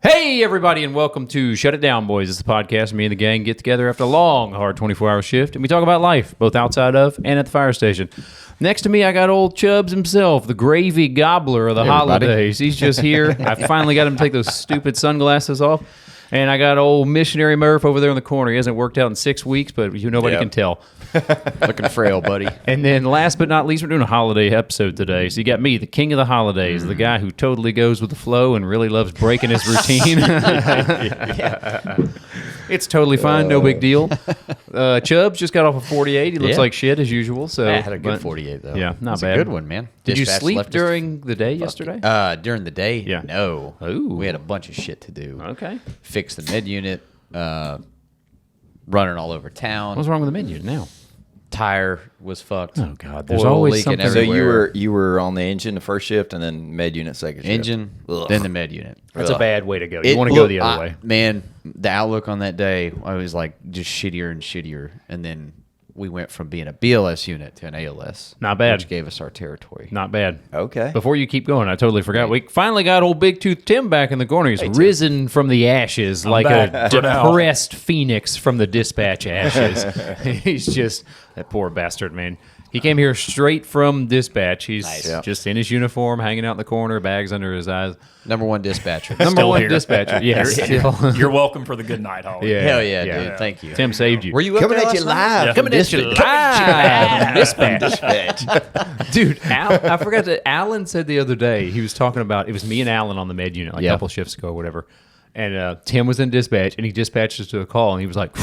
Hey, everybody, and welcome to Shut It Down, Boys. It's the podcast where me and the gang get together after a long, hard 24-hour shift, and we talk about life, both outside of and at the fire station. Next to me, I got old Chubbs himself, the gravy gobbler of the holidays. He's just here. I finally got him to take those stupid sunglasses off. And I got old missionary Murph over there in the corner. He hasn't worked out in 6 weeks, but nobody can tell. Looking frail, buddy. And then last but not least, we're doing a holiday episode today. So you got me, the king of the holidays, the guy who totally goes with the flow and really loves breaking his routine. It's totally fine, no big deal. Chubbs just got off a 48. He looks like shit as usual. So I had a good 48 though. Yeah, not That's bad. A good one, man. Did you Dispatch sleep left us- during the day yesterday? During the day? Yeah. No. Ooh. We had a bunch of shit to do. Okay. Fix the med unit. Running all over town. What's wrong with the menu now? Tire was fucked. Oh God, there's Oil always leaking something. So everywhere. you were on the engine the first shift and then med unit second shift. Engine, Ugh. then the med unit. That's a bad way to go. You want to go the other way. Man, the outlook on that day, I was like just shittier and shittier. And then we went from being a BLS unit to an ALS. Not bad. Which gave us our territory. Not bad. Okay. Before you keep going, I totally forgot. We finally got old Big Tooth Tim back in the corner. He's risen from the ashes like a depressed phoenix from the dispatch ashes. He's just, that poor bastard, man. He came here straight from dispatch. He's just in his uniform, hanging out in the corner, bags under his eyes. Number one dispatcher. Number one here. dispatcher. Yeah, still. You're welcome for the good night, Holly. Yeah. Hell yeah, dude. Thank you. Tim saved you. Were you up Coming there at you last night? live. Yeah. Coming at you live. Dispatch. Dude, I forgot that Alan said the other day, he was talking about, it was me and Alan on the med unit, like a couple shifts ago or whatever. And Tim was in dispatch, and he dispatched us to a call, and he was like,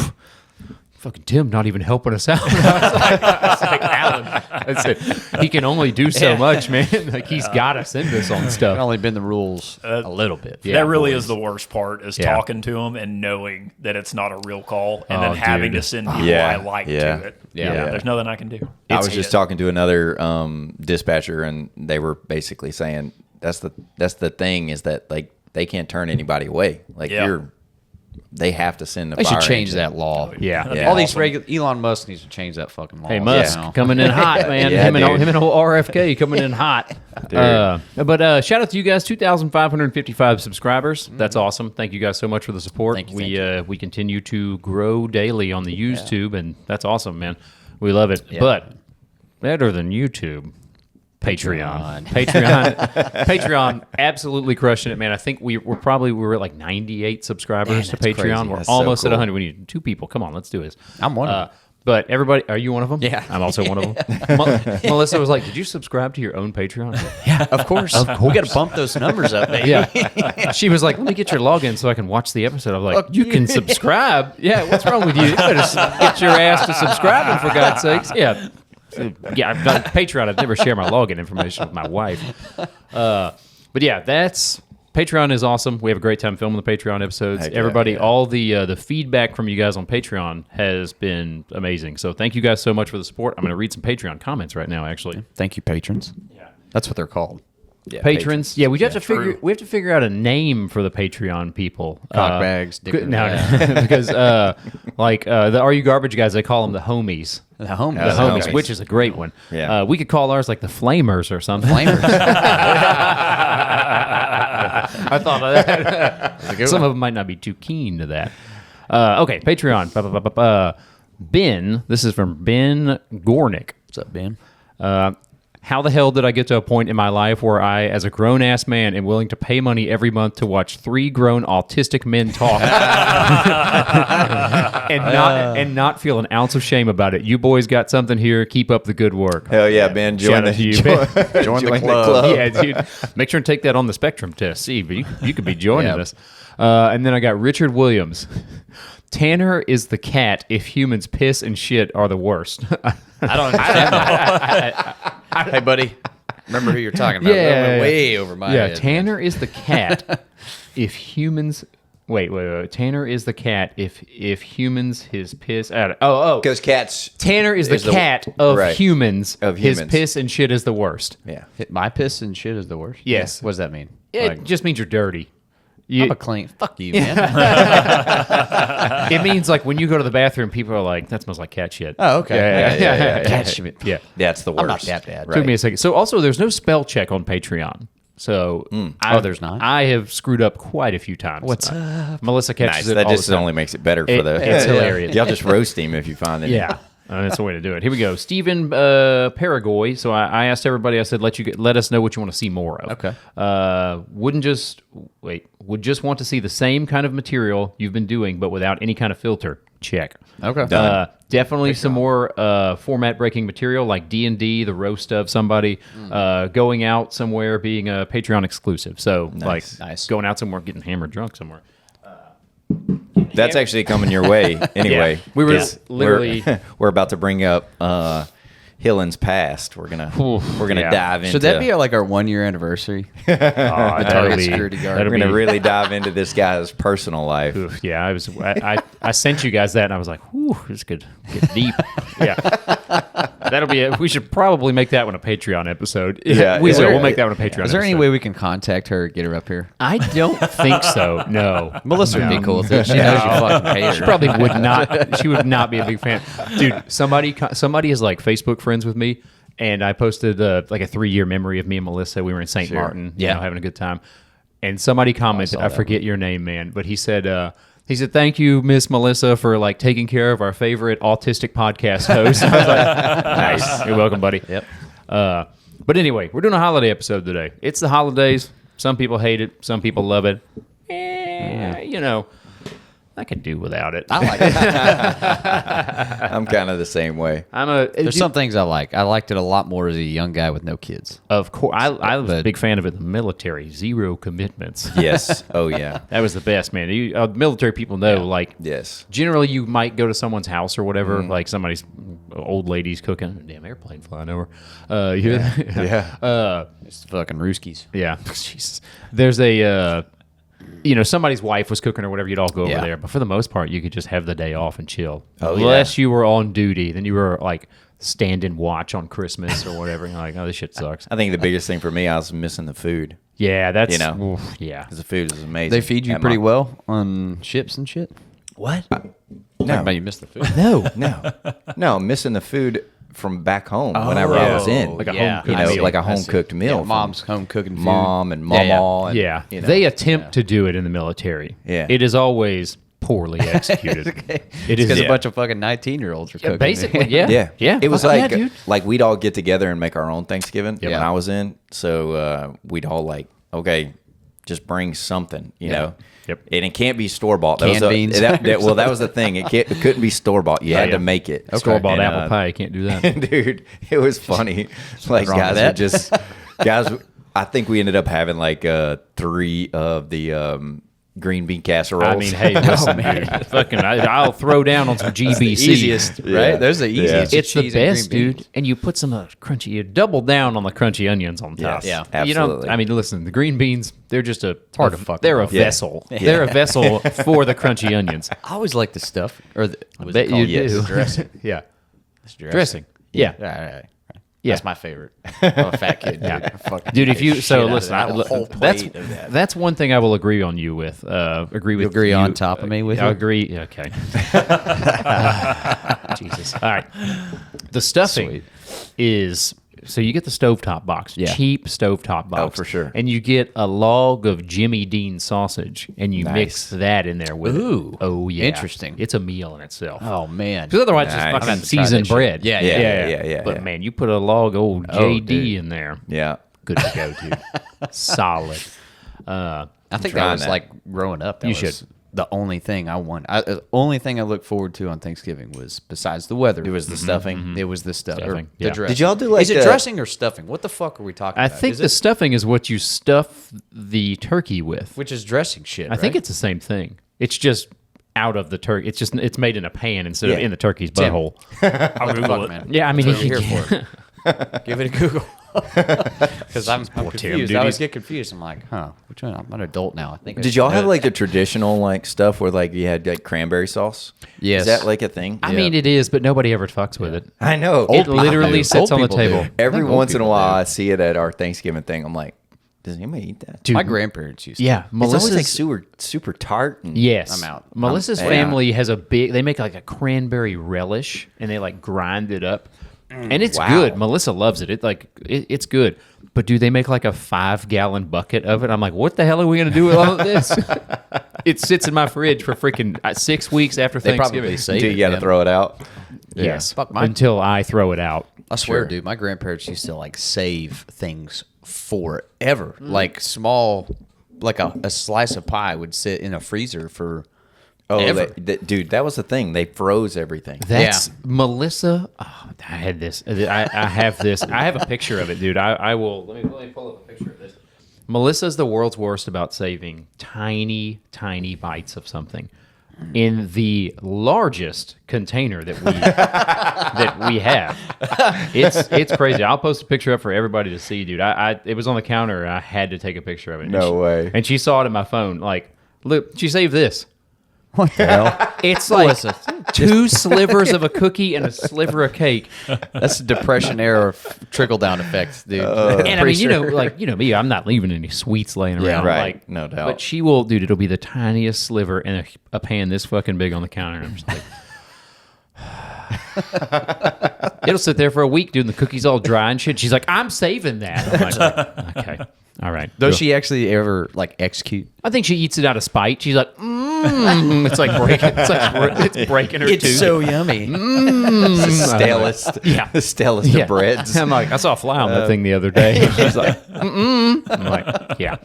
fucking Tim not even helping us out. I was like, Alan, I said, he can only do so much, man. Like, he's got to send us on I've stuff. only been the rules a little bit. Yeah, That really boys. is the worst part, is Yeah. talking to them and knowing that it's not a real call and Oh, then having dude. to send people Yeah, I like yeah, to it. yeah. There's nothing I can do. I was just talking to another dispatcher, and they were basically saying that's the thing is that like they can't turn anybody away. Like Yeah. they have to send the They should fire change engine. that law. Yeah. Yeah. All these Awesome. regular Elon Musk needs to change that fucking law. Hey, Musk now. coming in hot, man. Yeah, him and dude. old RFK coming in hot. But shout out to you guys, 2,555 subscribers. That's awesome. Thank you guys so much for the support. Thank you, We continue to grow daily on the YouTube, and that's awesome, man. We love it. But better than YouTube. Patreon. Patreon, absolutely crushing it, man. I think we were at like 98 subscribers to that's Patreon. crazy. We're That's so almost at cool. 100. We need 2 people. Come on, let's do this. I'm one of them. But everybody, are you one of them? Yeah. I'm also one of them. Melissa was like, "Did you subscribe to your own Patreon?" Yeah, of course. We got to bump those numbers up, baby. Yeah. She was like, "Let me get your login so I can watch the episode." I was like, "You can subscribe." Yeah. What's wrong with you? You better get your ass to subscribing, for God's sakes. Yeah. Yeah, I've done Patreon. I've never shared my login information with my wife. But yeah, Patreon is awesome. We have a great time filming the Patreon episodes. Heck yeah, Everybody, yeah. all the feedback from you guys on Patreon has been amazing. So thank you guys so much for the support. I'm going to read some Patreon comments right now, actually. Thank you, patrons. Yeah. That's what they're called. Yeah, Patrons. Yeah, we have to true. figure out a name for the Patreon people. Cockbags, dick- No, because like the Are You Garbage guys, they call them the homies. The homies. The homies, which is a great one. Yeah. We could call ours like the Flamers or something. Flamers. I thought of that. Some of them might not be too keen to that. Okay, Patreon. Ben, this is from Ben Gornick. What's up, Ben? How the hell did I get to a point in my life where I, as a grown-ass man, am willing to pay money every month to watch 3 grown autistic men talk and not feel an ounce of shame about it? You boys got something here. Keep up the good work. Hell yeah, Ben! Shout out to you, Ben. Join the club. Yeah, dude. Make sure and take that on the spectrum test. See, but you could be joining Yeah. us. And then I got Richard Williams. Tanner is the cat if humans piss and shit are the worst. I don't understand that. Hey, buddy. Remember who you're talking about. Yeah, That went yeah. way over my Yeah, head. Tanner is the cat if humans. Wait. Tanner is the cat if humans his piss. Because cats. Tanner is the is the- cat of right. humans. Of his humans. piss and shit is the worst. Yeah. My piss and shit is the worst? Yes. What does that mean? It just means you're dirty. I'm a clean. Fuck you, man. It means like when you go to the bathroom, people are like, "That smells like cat shit." Oh, okay. Yeah. Cat shit. Yeah. That's the worst. I'm not that bad. Took me a second. So also, there's no spell check on Patreon. So there's not? I have screwed up quite a few times. What's up? Melissa catches Nice. it That all just the time. only makes it better for It's hilarious. Y'all just roast him if you find it. Yeah. That's the way to do it. Here we go. Stephen Paragoy. So I asked everybody, I said, let us know what you want to see more of. Okay. Would just want to see the same kind of material you've been doing, but without any kind of filter. Check. Okay. Done. Definitely some more format breaking material like D&D, the roast of somebody, going out somewhere, being a Patreon exclusive. So Nice. going out somewhere, getting hammered drunk somewhere. That's actually coming your way anyway. Yeah. We were 'cause literally- we're about to bring up Hillen's past. We're gonna yeah. dive into. Should that be like our 1 year anniversary? That'll be- security guard. that'll We're gonna be- really dive into this guy's personal life. Oof, yeah, I sent you guys that, and I was like, "Whew, this could get deep." Yeah, that'll be it. We should probably make that one a Patreon episode. Yeah, we is will. there- We'll make that one a Patreon. Is there any episode. way we can contact her, get her up here? I don't think so. No, Melissa would be cool with it. She knows you fucking pay her. She probably would not. She would not be a big fan, dude. Somebody is like Facebook friends with me, and I posted like a 3-year memory of me and Melissa. We were in St. Martin, having a good time. And somebody commented, I forget your name, man, but he said, "Thank you, Miss Melissa, for like taking care of our favorite autistic podcast host." I was like, "Nice, you're welcome, buddy." Yep. But anyway, we're doing a holiday episode today. It's the holidays. Some people hate it. Some people love it. I could do without it. I like it. I'm kind of the same way. There's some things I like. I liked it a lot more as a young guy with no kids. Of course, I was a big fan of it. The military, 0 commitments. Yes. Oh yeah. That was the best, man. Military people know, like, Yes. generally you might go to someone's house or whatever, like somebody's old lady's cooking. Damn airplane flying over. You hear that? Yeah. It's fucking Rooskies. Yeah. Jesus. There's somebody's wife was cooking or whatever. You'd all go over Yeah. there, but for the most part, you could just have the day off and chill. Oh, Unless you were on duty, then you were like standing watch on Christmas or whatever. And you're like, oh, this shit sucks. I think the biggest thing for me, I was missing the food Yeah, that's oof, yeah. because the food is amazing. They feed you At pretty my- well on ships and shit. What? No, you missed the food. No, missing the food from back home whenever I was in, Like a yeah. home cooked meal. like a I home see. cooked meal. Yeah, from mom's home cooking food. mom and Yeah, mama. And, Yeah, you know. they attempt to do it in the military. Yeah. It is always poorly executed. It is Because a bunch of fucking 19-year-olds are cooking. basically, yeah. It was Fuck yeah, like dude. like we'd all get together and make our own Thanksgiving when Yeah. I was in. So we'd all like, okay, just bring something, you know. Yep. And it can't be store bought. Canned beans. That was the thing. It couldn't be store bought. You had to make it. Store-bought And, apple pie. You can't do that. Dude, it was funny. Like wrong guys with were that? just I think we ended up having like 3 of the green bean casseroles. I mean, hey, listen, dude. Fucking, I'll throw down on some GBC. Easiest, right? Yeah. Those are the easiest. It's the cheese and best, green beans. dude. And you put some crunchy. You double down on the crunchy onions on top. Yes, Yeah. You know, absolutely. I mean, listen, the green beans, they're just hard to fuck They're a with. vessel. They're a vessel for the crunchy onions. I always like the stuff. Or the, was Bet it called? you do. Dressing. Yeah. It's Dressing. Yeah. Right. Yeah. That's my favorite. I'm a fat kid. Dude. Yeah. I fucking Dude, if hate you shit so out of listen, that. I- A whole that's plate of that. that's one thing I will agree on you with. Agree with agree you. on top of me with I you? agree. Yeah, okay. Jesus. All right. The stuffing is so you get the stovetop box, Yeah. cheap stovetop box, for sure. and you get a log of Jimmy Dean sausage, and you mix that in there with Ooh. it. Oh yeah, Interesting. It's a meal in itself. Oh, man. Because otherwise, Nice. it's I've fucking had to try seasoned that shit. bread. Yeah. But man, you put a log of old JD dude. in there. Yeah. Good to go, dude. Solid. I think trying that was that. like growing up. That You was should. The only thing I want. The only thing I look forward to on Thanksgiving was, besides the weather, It was the stuffing. It was the stuff. Or Stuffing, the yeah. dressing. Did y'all do, like, Is it the- dressing or stuffing? What the fuck are we talking I about? think Is the it- stuffing is what you stuff the turkey with. which is dressing shit. I think right? it's the same thing. It's just out of the turkey. It's made in a pan instead of Yeah. in the turkey's Tim. butthole. I'll Google Fuck, it. man. Yeah, I mean, That's what we're here for. Give it a Google. Because I'm Tim, confused. dude, I always he's- get confused. I'm like, which one? I'm an adult now. I think. I Did should y'all know have it. like the traditional like stuff where like you had like cranberry sauce? Yes. Is that like a thing? I mean, it is, but nobody ever fucks with it. I know. It literally do. sits Old on the people do. table. Every old once in a people while, do. I see it at our Thanksgiving thing. I'm like, does anybody eat that? Dude, My grandparents used to. yeah, It's always like Melissa's. super tart. And, Yes, I'm out. Melissa's Yeah. family has a big. They make like a cranberry relish, and they like grind it up. and it's good. Melissa loves it. It's good. But do they make like a 5-gallon bucket of it? I'm like, what the hell are we gonna do with all of this? It sits in my fridge for freaking 6 weeks after They Thanksgiving. probably save Dude, it. you got to man. throw it out. Yes, Fuck mine. until I throw it out. I swear, dude, my grandparents used to like save things forever. Like small, like a slice of pie would sit in a freezer for. Oh, ever. dude, that was the thing. They froze everything. That's Melissa. Oh, I had this. I have this. I have a picture of it, dude. I will. Let me pull up a picture of this. Melissa's the world's worst about saving tiny, tiny bites of something in the largest container that we have. It's crazy. I'll post a picture up for everybody to see, dude. It was on the counter and I had to take a picture of it. No way. And she saw it in my phone. Like, look, she saved this. What the hell? It's like 2 slivers of a cookie and a sliver of cake. That's a Depression era trickle down effect, dude. And I mean, you know me, I'm not leaving any sweets laying around. Yeah, right. Like, No doubt. But she will, dude. It'll be the tiniest sliver in a pan this fucking big on the counter. And I'm just like, it'll sit there for a week, dude. And the cookie's all dry and shit. She's like, I'm saving that. I'm like, okay, all right. Does Go. she actually ever like execute? I think she eats it out of spite. She's like, it's like breaking. It's breaking her tooth. yummy. The stalest, Yeah. the stalest of breads. I'm like, I saw a fly on that thing the other day. She's like, I'm like, yeah.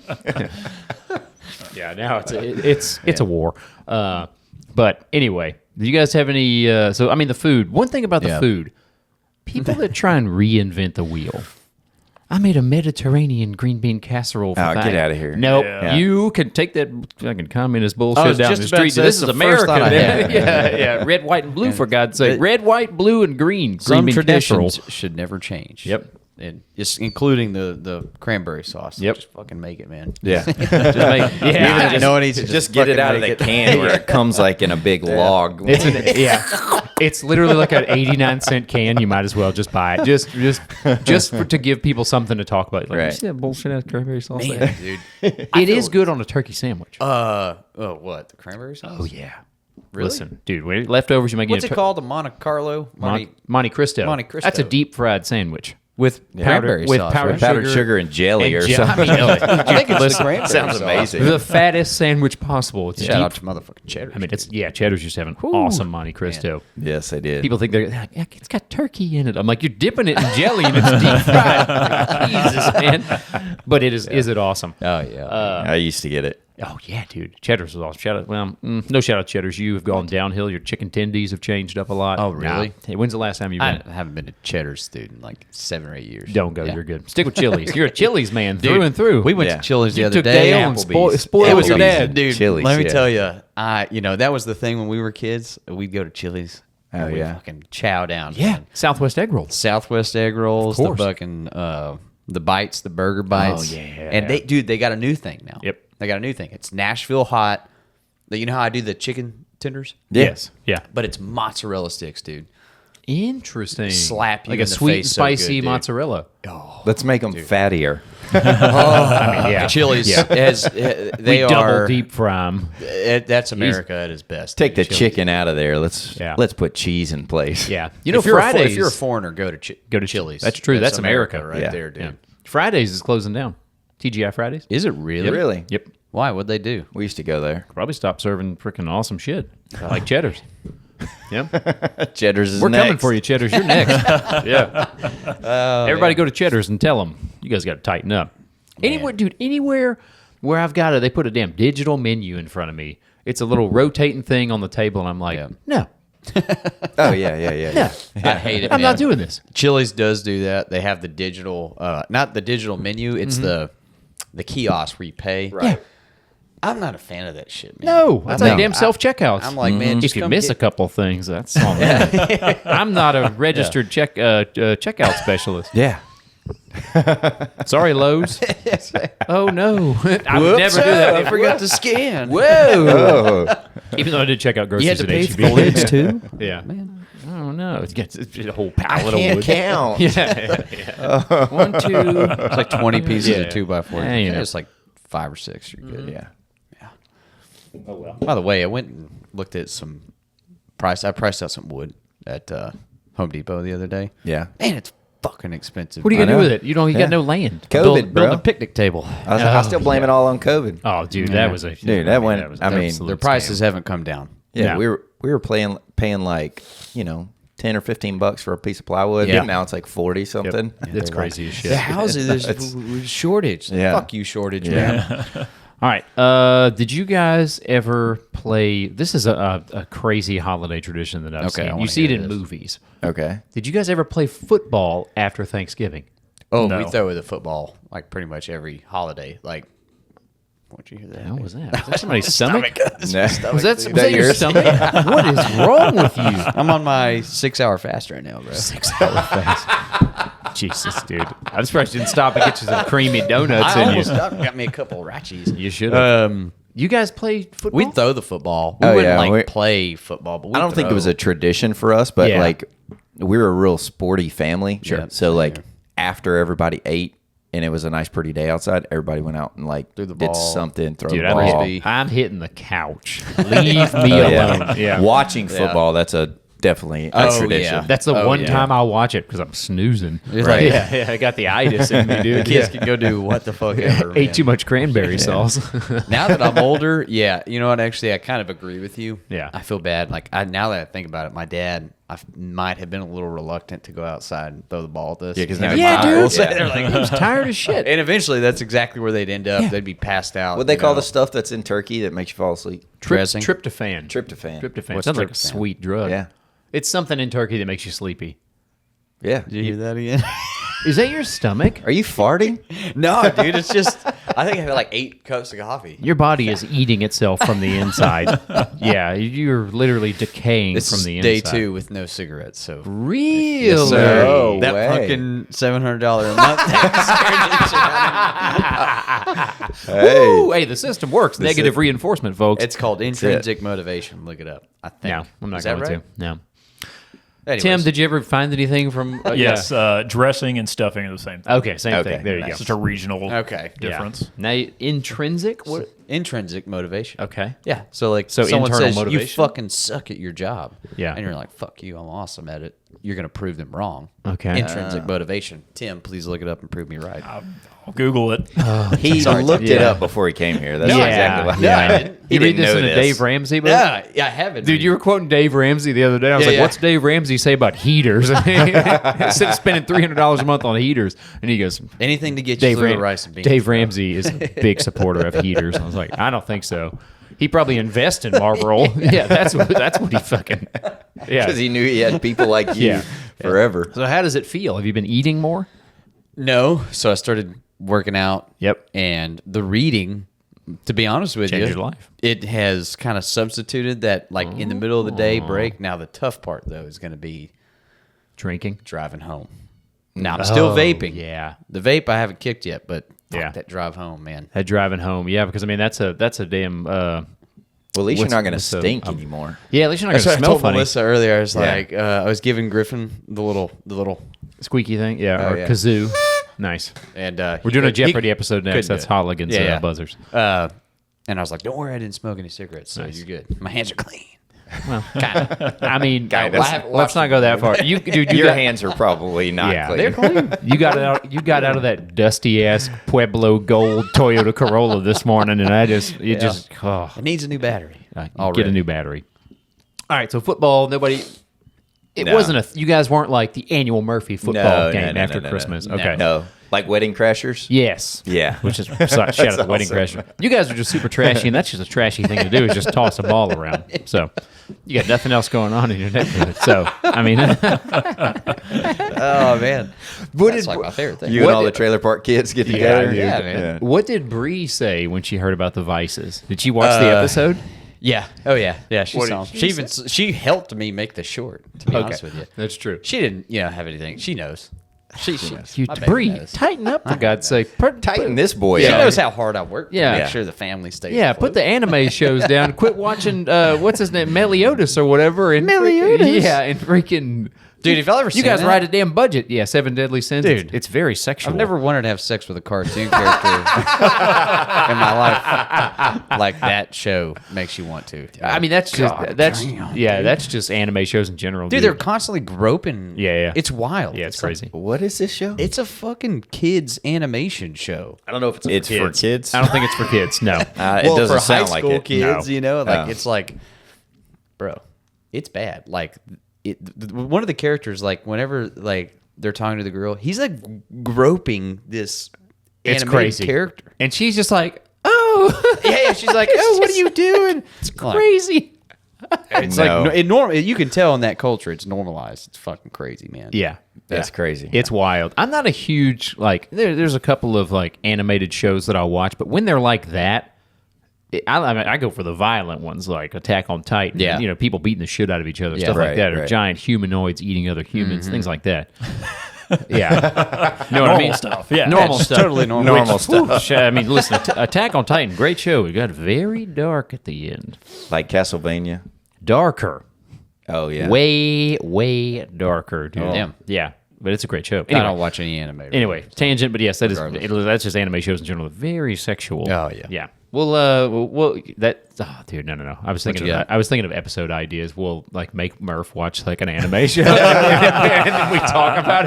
Yeah, now it's a war. But anyway, do you guys have any so I mean the food. One thing about the food, people that try and reinvent the wheel. I made a Mediterranean green bean casserole for Oh, that. get outta here. Nope. Yeah. You can take that fucking communist I bullshit was down just the about to street. say, This that's is the first America. thought I man. had. Yeah. Red, white, and blue, for God's sake. It- Red, white, blue, and green. Some green bean traditions casserole. should never change. Yep. And just including the cranberry sauce. Yep. Just fucking make it, man. Yeah. Just make, yeah. Even no one needs to Just get it out of the can where it comes like in a big log. It's literally like an 89-cent can. You might as well just buy it. Just to give people something to talk about. Like, Right. you see that bullshit ass cranberry sauce? Man, there? dude. It is good on a turkey sandwich. What? The cranberry sauce? Oh yeah. Really? Listen, dude, leftovers you might get. What's it called? The Monte Carlo? Monte Cristo. Monte Cristo. That's a deep fried sandwich. With cranberry with sauce, powdered right? Powdered sugar and jelly or something. I think it's the cranberry Sounds sauce. amazing. the fattest sandwich possible. It's Shout deep. out to motherfucking cheddar. I mean, Cheddar's used to have an awesome Monte Cristo. Yes, they did. People think it's got turkey in it. I'm like, you're dipping it in jelly and it's deep fried. Like, Jesus, man. But is it awesome? Oh, yeah. I used to get it. Oh yeah, dude. Cheddar's was awesome. Shout out, no shout out Cheddar's. You have gone downhill. Your chicken tendies have changed up a lot. Oh, really? Nah. Hey, when's the last time you've I been? haven't been to Cheddar's, dude, in like 7 or 8 years. Don't go. Yeah. You're good. Stick with Chili's. You're a Chili's man through Dude, and through. We went Yeah. to Chili's the You other took day. Dale and Applebee's. spoiled with your Applebee's. dad. Dude, Chili's, let me yeah. tell you, that was the thing when we were kids. We'd go to Chili's. Oh, and we'd yeah. fucking chow down. Yeah, man. Southwest egg rolls. Southwest egg rolls, Of the course. fucking the bites, the burger bites. yeah. And they got a new thing now. Yep. They got a new thing. It's Nashville hot. You know how I do the chicken tenders? Yes. Yeah. But it's mozzarella sticks, dude. Interesting. Slap you like in a the sweet face and so good, spicy dude. mozzarella. Let's make them fattier. I mean, yeah. Chili's they we are double deep fry 'em. That's America at its best. Take the Chili's. chicken out of there. Let's put cheese in place. Yeah. You know, If you're Fridays. if you're a foreigner, go to to Chili's. That's true. That's America. right Yeah. there, dude. Yeah. Fridays is closing down. TGI Fridays. Is it really? Really? Yep. Why? What'd they do? We used to go there. Probably stop serving freaking awesome shit like Cheddar's. Yep. Cheddar's is We're next. coming for you, Cheddar's. You're next. Yeah. Everybody go to Cheddar's and tell them you guys got to tighten up. Anywhere, dude, anywhere where I've got they put a damn digital menu in front of me. It's a little rotating thing on the table, and I'm like, no, Oh yeah. I hate it. I'm man. not doing this. Chili's does do that. They have the digital, not the digital menu. It's the kiosk where you pay. Right. I'm not a fan of that shit, man. No, that's like No. damn self checkouts. I'm like, man, just if you come miss get- a couple things, that's on that. I'm not a registered checkout specialist. Yeah. Sorry, Lowe's. Oh no, I would never do that. I forgot to scan. Whoa! Oh. Even though I did check out groceries You had to at pay H-E-B. for the lids too. Yeah. Man. I don't know. It's a whole I pallet of can't wood. count. Yeah. 1, 2. It's like 20 pieces Yeah. of 2x4. Yeah, you know. It's like 5 or 6. You're good. Yeah. Oh well. By the way, I went and looked at some price. I priced out some wood at Home Depot the other day. Yeah. Man, it's fucking expensive. What are you I gonna do know. with it? You don't. You Yeah. got no land. COVID, Build bro. a picnic table. I still blame it all on COVID. Oh, dude, that was a Dude, that went- was I an mean, absolute Their prices scam. haven't come down. Yeah, No. we were paying like, $10 or $15 for a piece of plywood. Yeah. And now it's like 40 Yep. something. It's crazy as shit. The houses, there's It's- shortage. Yeah. Fuck you, shortage, man. All right. Did you guys ever play? This is a crazy holiday tradition that I've Okay, I seen. wanna You see it hear in this. movies. Okay. Did you guys ever play football after Thanksgiving? Oh, No. we throw the football like pretty much every holiday. Like, what'd you hear that? How was that? Was that somebody's stomach? No. Was that your stomach? What is wrong with you? I'm on my 6-hour fast right now, bro. 6 hour fast. Jesus, dude. I'm surprised you didn't stop and get you some creamy donuts I in almost you. got me a couple of ratchies. You should have. Um, You guys play football? we throw the football. We Oh, wouldn't yeah, we- play football, but we I don't think it was a tradition for us, but Yeah. like we were a real sporty family. Sure. Yeah, So same like here. after everybody ate and it was a nice pretty day outside, everybody went out and like Threw the did ball. something, throw Dude, the I'm ball. I'm hitting the couch. Leave me Oh, alone. Yeah. Watching football, that's definitely a Oh, tradition. yeah. That's the Oh, one yeah. time I'll watch it because I'm snoozing. Right. Yeah, I got the itis in me, dude. Kids can go do what the fuck ever. man. Ate too much cranberry sauce. Now that I'm older, yeah, you know what? Actually, I kind of agree with you. Yeah. I feel bad. Like now that I think about it, my dad, might have been a little reluctant to go outside and throw the ball at us. Yeah, 'cause You know, now yeah, Miles, dude. yeah. They're like, he was tired as shit. And eventually, that's exactly where they'd end up. They'd be passed out. What they you call know. the stuff that's in turkey that makes you fall asleep? Dressing? Tryptophan. Tryptophan. Tryptophan. What's Sounds like a tryptophan? sweet drug. Yeah. It's something in turkey that makes you sleepy. Yeah. Did you hear that again? Is that your stomach? Are you farting? No, dude. It's just I think I had like 8 cups of coffee. Your body is eating itself from the inside. Yeah, you're literally decaying This from is the day inside. 2 with no cigarettes. So Really? Yes, sir. No that way. fucking $700 a month. scared the shit out of me. Woo! Hey, the system works. Negative it. reinforcement, folks. It's called intrinsic motivation. Look it up. I think. no, I'm not Is that going right? to. No. Anyways. Tim, did you ever find anything from? Yes, yeah. dressing and stuffing are the same thing. Okay, same Okay, thing. There you nice. go. Such a regional Okay. Yeah. difference. Now, intrinsic. What? Intrinsic motivation. Okay. Yeah. So like So someone internal says you motivation? fucking suck at your job. Yeah. And you're like, fuck you, I'm awesome at it. You're gonna prove them wrong. Okay. Intrinsic motivation. Tim, please look it up and prove me right. I'll Google it. He looked it Yeah. up before he came here. That's Yeah. exactly why. Yeah. I didn't. You read didn't this know in a this. Dave Ramsey book? Yeah, I haven't. Dude, you were quoting Dave Ramsey the other day. I was Yeah, like, yeah. what's Dave Ramsey say about heaters? Instead of spending $300 a month on heaters. And he goes, anything to get you Dave, through the rice and beans. Dave Ramsey is a big supporter of heaters. I was like, I don't think so. He probably invests in Marlboro. Yeah, that's what he fucking. Yeah. Because he knew he had people like you Yeah. forever. So how does it feel? Have you been eating more? No. So I started working out. Yep. And the reading, to be honest with Changed you, your life. it has kind of substituted that like in the middle of the day break. Now the tough part though is gonna be Drinking? driving home. Now I'm still vaping. Yeah. The vape I haven't kicked yet, but fuck Yeah. that drive home, man. That driving home. Yeah, because I mean that's a damn Well, at least you're What's- not going to what's the- stink anymore. yeah, at least you're not That's gonna what I smell told funny. Melissa earlier. I was Yeah. like, I was giving Griffin the little, Squeaky thing. Yeah. Oh, or yeah. kazoo. Nice. and We're doing a Jeopardy episode next. That's Holligan's Yeah, yeah. buzzers. And I was like, don't worry, I didn't smoke any cigarettes, so you're good. My hands are clean. Well, I mean, Kinda. let's not go that far. You, dude, you Your got, hands are probably not yeah, clean. they're clean. You got out. You got out of that dusty ass Pueblo Gold Toyota Corolla this morning, and It needs a new battery. get Already. a new battery. All right, so football. Nobody. It No. wasn't a. You guys weren't like the annual Murphy football game after Christmas. Okay. No. Like Wedding Crashers? Yes. Yeah. Which is shout out to Wedding awesome. Crasher. You guys are just super trashy, and that's just a trashy thing to do is just toss a ball around. So you got nothing else going on in your neighborhood. So I mean, Oh, man. That's like my favorite thing. You and all the trailer park kids get together? dude. Yeah, man. what did Bree say when she heard about the Vices? Did she watch the episode? Yeah. Oh, yeah. Yeah, she What saw did him. she She even she helped me make the short, to be honest with you. That's true. She didn't, have anything. She knows. She knows. You, My baby Bree, knows. tighten up for God's sake. Tighten this boy She up. knows how hard I work Yeah. to Yeah. make sure the family stays Yeah, afloat. put the anime shows down. Quit watching what's his name, Meliodas or whatever. And Meliodas. Yeah, and freaking Dude, if y'all ever You seen guys that, write a damn budget. Yeah, Seven Deadly Sins. Dude. It's very sexual. I've never wanted to have sex with a cartoon character in my life. Like that show makes you want to. I mean, that's just anime shows in general. Dude, they're constantly groping. Yeah. It's wild. Yeah, it's crazy. What is this show? It's a fucking kids animation show. I don't know if It's for kids. I don't think it's for kids. No. It doesn't for sound high like school it. kids, No. you know, like Oh. it's like, bro, it's bad. Like, one of the characters, like, whenever like they're talking to the girl, he's like groping this It's animated crazy. character. And she's just like, oh, Yeah, she's like, oh, what are you doing? it's crazy. It's No. like you can tell in that culture it's normalized. It's fucking crazy, man. Yeah. That's crazy. It's wild. I'm not a huge, like, there's a couple of, like, animated shows that I'll watch, but when they're like that, I go for the violent ones, like Attack on Titan. Yeah. You know, people beating the shit out of each other, stuff Right, like that, or right. giant humanoids eating other humans, things like that. Yeah. You know what I mean? Stuff. Yeah. Normal It's stuff. totally normal. Normal stuff. I mean, listen, Attack on Titan, great show. It got very dark at the end. Like Castlevania. Darker. Oh yeah. Way darker, dude. Damn. Yeah. But it's a great show. I Anyway, don't watch any anime. Anyway, tangent, but yes, that's just anime shows in general. Very sexual. Oh, yeah. Yeah. Dude, no. I was thinking you of got? I was thinking of episode ideas. We'll like make Murph watch like an anime show and then we talk about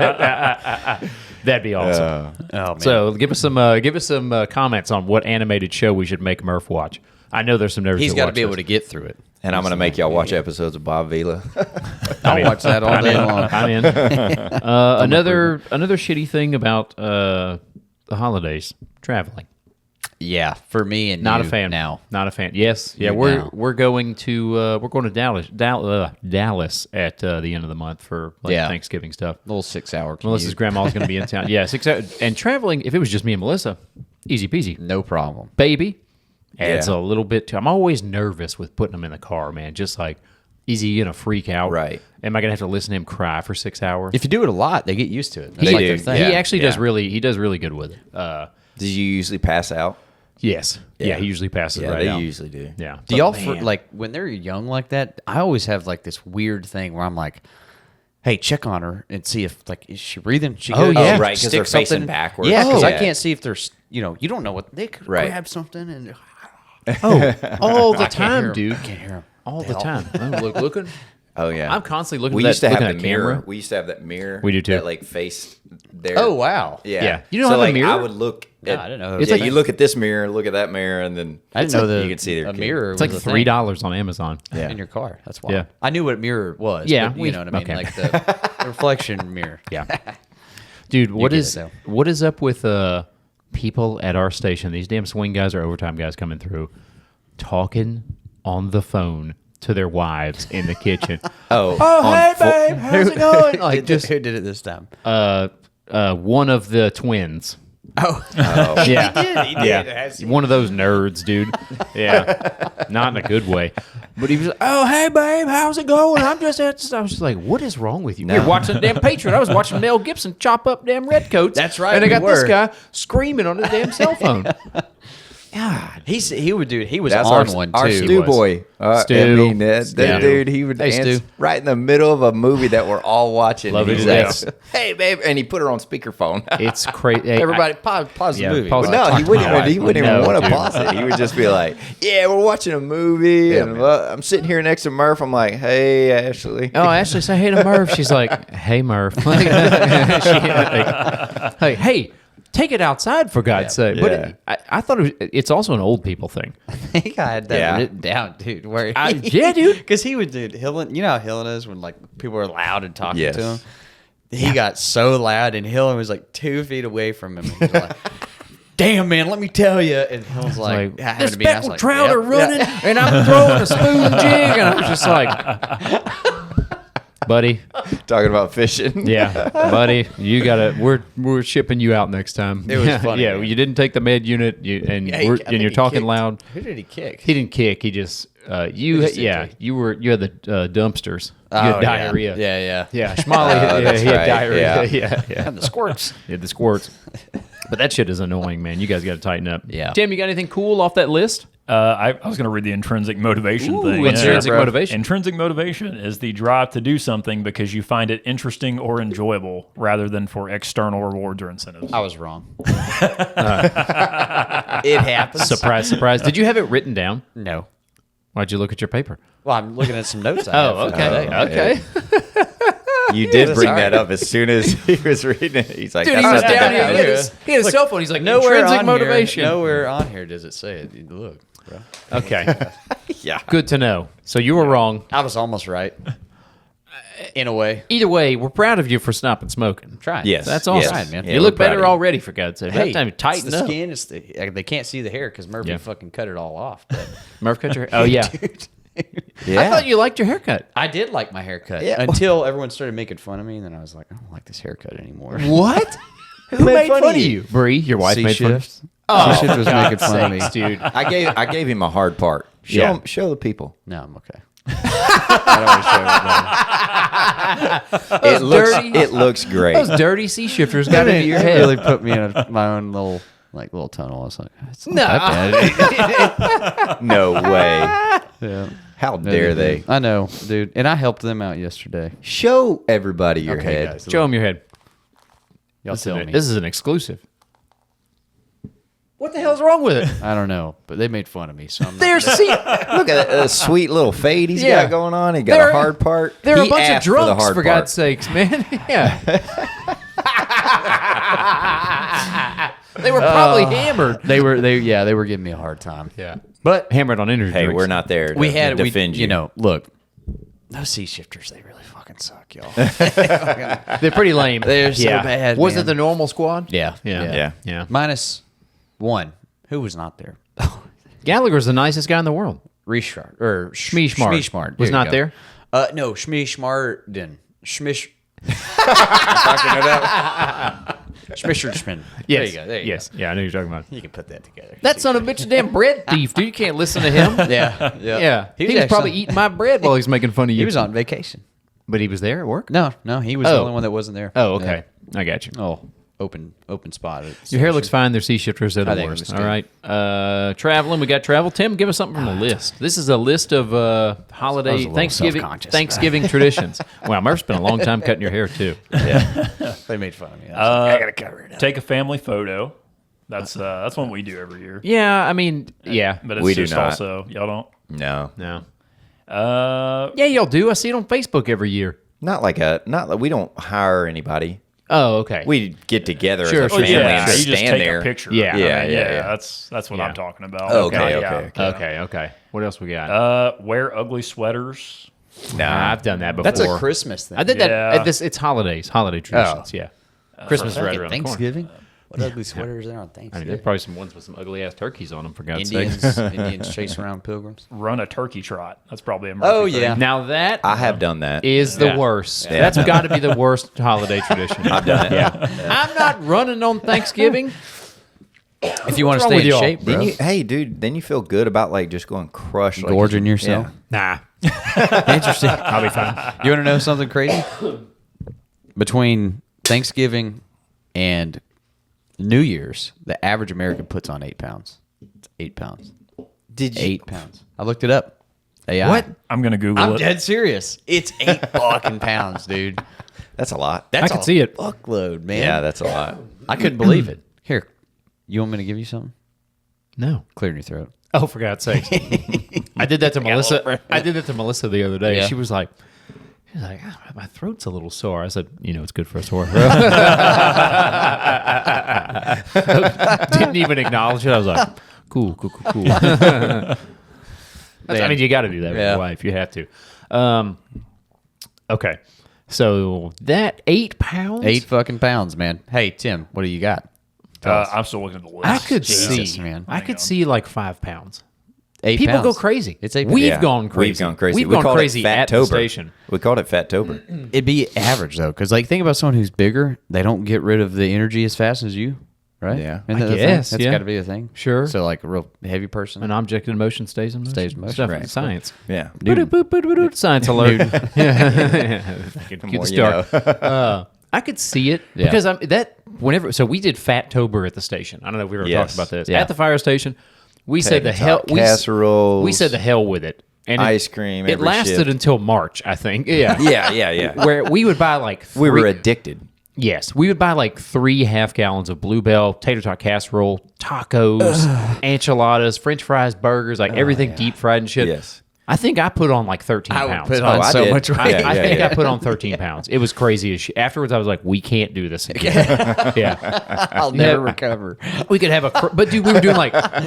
it. That'd be awesome. Oh man. So give us some comments on what animated show we should make Murph watch. I know there's some nerds. he's got to be able to get through it. And I'm gonna make y'all watch episodes of Bob Vila. I'll watch that all day long. I'm in. Another shitty thing about the holidays, traveling. Yeah, for me and Not you a fan. now. Not a fan. Yes. Yeah, You're we're down. we're going to Dallas at the end of the month for like Yeah. Thanksgiving stuff. Little 6-hour commute. Melissa's grandma's going to be in town. Yeah, 6 hours. And traveling, if it was just me and Melissa, easy peasy. No problem. Baby adds Yeah. a little bit to. I'm always nervous with putting him in the car, man. Just like, is he going to freak out? Right. Am I going to have to listen to him cry for 6 hours? If you do it a lot, they get used to it. That's They like do. their thing. He Yeah, actually yeah. does really good with it. Did you usually pass out? Yes. Yeah, he usually passes Yeah, right they out. usually do. Yeah. Do y'all like when they're young like that? I always have like this weird thing where I'm like, "Hey, check on her and see if like is she breathing? She Oh, good? yeah. Oh, right, 'cause Stick they're facing something- backwards. Yeah, because I Yeah. can't see if there's you don't know what they could Right. grab something and All the I can't hear time, 'em. dude. Can't hear 'em. All the time. I'm looking. Oh yeah. I'm constantly looking We at used to have looking the at mirror. camera. We used to have that mirror. We do, too. That like faced there. Oh wow! Yeah. Yeah. You don't so, have a like, mirror? I would look. No, At, I didn't know. It's Yeah, like- you look at this mirror, look at that mirror, and then I didn't know that you could see their a kid. mirror. It's like was a thing $3 on Amazon. Yeah. in your car. That's why. Yeah. I knew what a mirror was. Yeah, but we- you know what I mean, okay. like the reflection mirror. Yeah. Dude, what get is it, though. what is up with people at our station? These damn swing guys or overtime guys coming through, talking on the phone to their wives in the kitchen. Oh, Hey babe, how's it going? Like just Who did it this time? one of the twins. Oh, Yeah. he did. Yeah, one of those nerds, dude. Yeah, not in a good way. But he was like, "Oh, hey, babe, how's it going?" I was just like, "What is wrong with you?" We were watching the damn Patriot. I was watching Mel Gibson chop up damn redcoats. That's right, And I we got this were. guy screaming on his damn cell phone. God, He was that's on our, one our too. Stu was. boy. Stu. I mean, that Yeah. dude, he would Hey, answer Stu. right in the middle of a movie that we're all watching. Love and it he's to like, "Hey, babe," and he put her on speakerphone. it's crazy. Everybody pause the Yeah, movie. pause Well, it. No, he wouldn't even. He wouldn't even No, want to dude. pause it. He would just be like, "Yeah, we're watching a movie, and I'm sitting here next to Murph. I'm like, hey, Ashley. Oh, Ashley, say hey to Murph. She's like, "Hey, Murph." hey, take it outside for God's sake. Yeah. But I thought it's also an old people thing. I think I had that Yeah. written down, dude. Where Yeah, dude. because he would do Hillen. You know how Hillen is when like people are loud and talking Yes. to him. He got so loud, and Hillen was like 2 feet away from him. And he was like, "Damn, man, let me tell you." And Hill's like, having "This to be nice, speckled like, trout are "Yep, running, yeah." and I'm throwing a spoon jig," and I was just like, "Buddy, Talking about fishing. yeah, buddy, you gotta. We're shipping you out next time." It was funny, Yeah, man. you didn't take the med unit, I and think you're he talking kicked. loud. Who did he kick? He didn't kick. He just you just didn't kick? you had the dumpsters. You Oh, had yeah. diarrhea. Yeah. Yeah, Schmolly, Oh, that's he had right, diarrhea. yeah. Yeah. And the squirts. He had the squirts. But that shit is annoying, man. You guys got to tighten up. Yeah. Tim, you got anything cool off that list? I was going to read the intrinsic motivation thing. Intrinsic motivation. Intrinsic motivation is the drive to do something because you find it interesting or enjoyable rather than for external rewards or incentives. I was wrong. It happens. Surprise, surprise. Did you have it written down? No. Why'd you look at your paper? Well, I'm looking at some notes. I have for today. Okay. You did bring sorry. that up as soon as he was reading it. He's like, Dude, he "I was said down that." here. He had his cell phone. He's like, Nowhere intrinsic on motivation. Here, nowhere on here does it say it. Look, bro. Okay. Yeah. Good to know. So you were wrong. I was almost right. In a way. Either way, we're proud of you for stopping smoking. Trying. Yes. That's awesome. Trying, man. Yeah, You we're look proud of better you. already, for God's sake. Hey, That time, it's tighten the up. skin. It's they can't see the hair because Murphy Yeah. fucking cut it all off. But Murph cut your hair. Oh, yeah. Yeah. I thought you liked your haircut. I did like my haircut Yeah. until everyone started making fun of me, and then I was like, I don't like this haircut anymore. What? Who made fun of you? Bree, your wife made fun of you. Oh, C-Shift was making fun of me. Sakes, dude. I gave him a hard part. Yeah. Show the people. No, I'm okay. I don't want to show everybody. It looks great. Those dirty sea shifters got into your It head. really put me in my own little tunnel. I was like, it's not No. that bad. No way. Yeah. How dare they? I know, dude. And I helped them out yesterday. Show everybody your Okay, head. guys. Show him your head. Y'all tell me. This is an exclusive. What the hell's wrong with it? I don't know, but they made fun of me. So I'm not They're Look at that sweet little fade he's Yeah. got going on. He got They're- a hard part. They're He a bunch of asked for the drunks, hard for part. God's sakes, man. Yeah. They were probably hammered. They were giving me a hard time. Yeah. But hammered on energy Hey, drinks. we're not there to We had defend you. You know, look, those sea shifters, they really fucking suck, y'all. They're pretty lame. They're so bad, Was man. it the normal squad? Yeah, Yeah. -1. Who was not there? Gallagher's the nicest guy in the world. Richard or Schmeeshmart. Schmeeshmart Was There you not go. there? No, Schmeeshmartin. Schmish. Schmischerschmin. There you go. There you Yes. Yeah, I know who you're talking about. go. You can put that together. That son of a bitch, a damn bread thief, dude. You can't listen to him. Yeah. Yeah. He was actually- probably eating my bread while he's making fun of you. He was on vacation. But he was there at work? No, he was the only one that wasn't there. Oh, okay. I got you. Yeah. Oh, open spot. Your hair looks fine. They're sea shifters. They're I the think it worst. was All good. right. Traveling. We got travel. Tim, give us something from the list. This is a list of I was holiday a little self-conscious. Thanksgiving traditions. Wow, Murph's been a long time cutting your hair too. They made fun of me. I gotta cover it up. Take a family photo. That's one we do every year. Yeah, I mean, yeah. But it's We do just not. also y'all don't. No. No. Yeah, Yeah, y'all do. I see it on Facebook every year. Not like we don't hire anybody. Oh, okay. We get together Sure, as a sure, family yeah, and you just stand take there. a picture. Yeah. Yeah. That's what Yeah. I'm talking about. Okay, Yeah. okay. Okay. What else we got? Wear ugly sweaters. Nah. I've done that before. That's a Christmas thing. I did that. Yeah. It's holidays, holiday traditions. Yeah. Christmas is right around the corner. Thanksgiving. What ugly sweaters there on I mean, Thanksgiving? there's probably some ones with some ugly ass turkeys on them. For God's Indians, sake. Indians chase around pilgrims. Run a turkey trot. That's probably a Murphy Oh thing. yeah. Now that I have done that. is the Yeah. worst. Yeah. That's got to be the worst holiday tradition. I've done it. Yeah. I'm not running on Thanksgiving. If you want What's to wrong stay in with y'all? shape, bro. Hey, dude, then you feel good about like just going crush, like, Gorging yourself. Nah. Interesting. I'll be fine. You want to know something crazy? Between Thanksgiving and New Year's, the average American puts on 8 pounds. It's 8 pounds. Did you? 8 pounds. I looked it up. AI. What? I'm gonna Google I'm it. dead serious. It's 8 fucking pounds, dude. That's a lot. That's I can a see it. Fuckload, man. Yeah, that's a lot. I couldn't believe it. Here, you want me to give you something? No. Clearing your throat. Oh, for God's sake. I did that to Melissa. I did that to Melissa the other day. Yeah. She was like, my throat's a little sore. I said, it's good for a sore throat. Didn't even acknowledge it. I was like, cool. I mean, you got to do that with Yeah. your wife. You have to. Okay. So that 8 pounds? 8 fucking pounds, man. Hey, Tim, what do you got? I'm still looking at the list. I could Jesus, see, man. I could see like 5 pounds. 8 People pounds. go crazy. It's 8 We've Yeah. gone crazy. We've gone crazy. We've We gone called it crazy at the Fattober. station. We called it Fattober. It'd be average though, because like think about someone who's bigger. They don't get rid of the energy as fast as you, right? Yeah. Isn't I that the thing? guess, That's yeah. got to be a thing. Sure. So like a real heavy person. An object in motion stays in motion. Stays in motion, Stuff right. science. Yeah. Boop. Science alert. Cue more the you star. I could see it Yeah. because whenever we did Fattober at the station. I don't know if we were Yes. talking about this Yeah. at the fire station. We said the hell. Casseroles. We said the hell with it. And ice cream. It every lasted shift. until March, I think. Yeah. Yeah. Where we would buy like We were three- addicted. Yes, we would buy like 3 half-gallons of Bluebell, tater tot casserole, tacos, enchiladas, French fries, burgers, like everything deep fried and shit. Yes. I think I put on like 13 I would pounds. put on I so did. much weight. I think Yeah. I put on 13 pounds. It was crazy as shit. Afterwards, I was like, we can't do this again. yeah. I'll never recover. We could have but dude, we were doing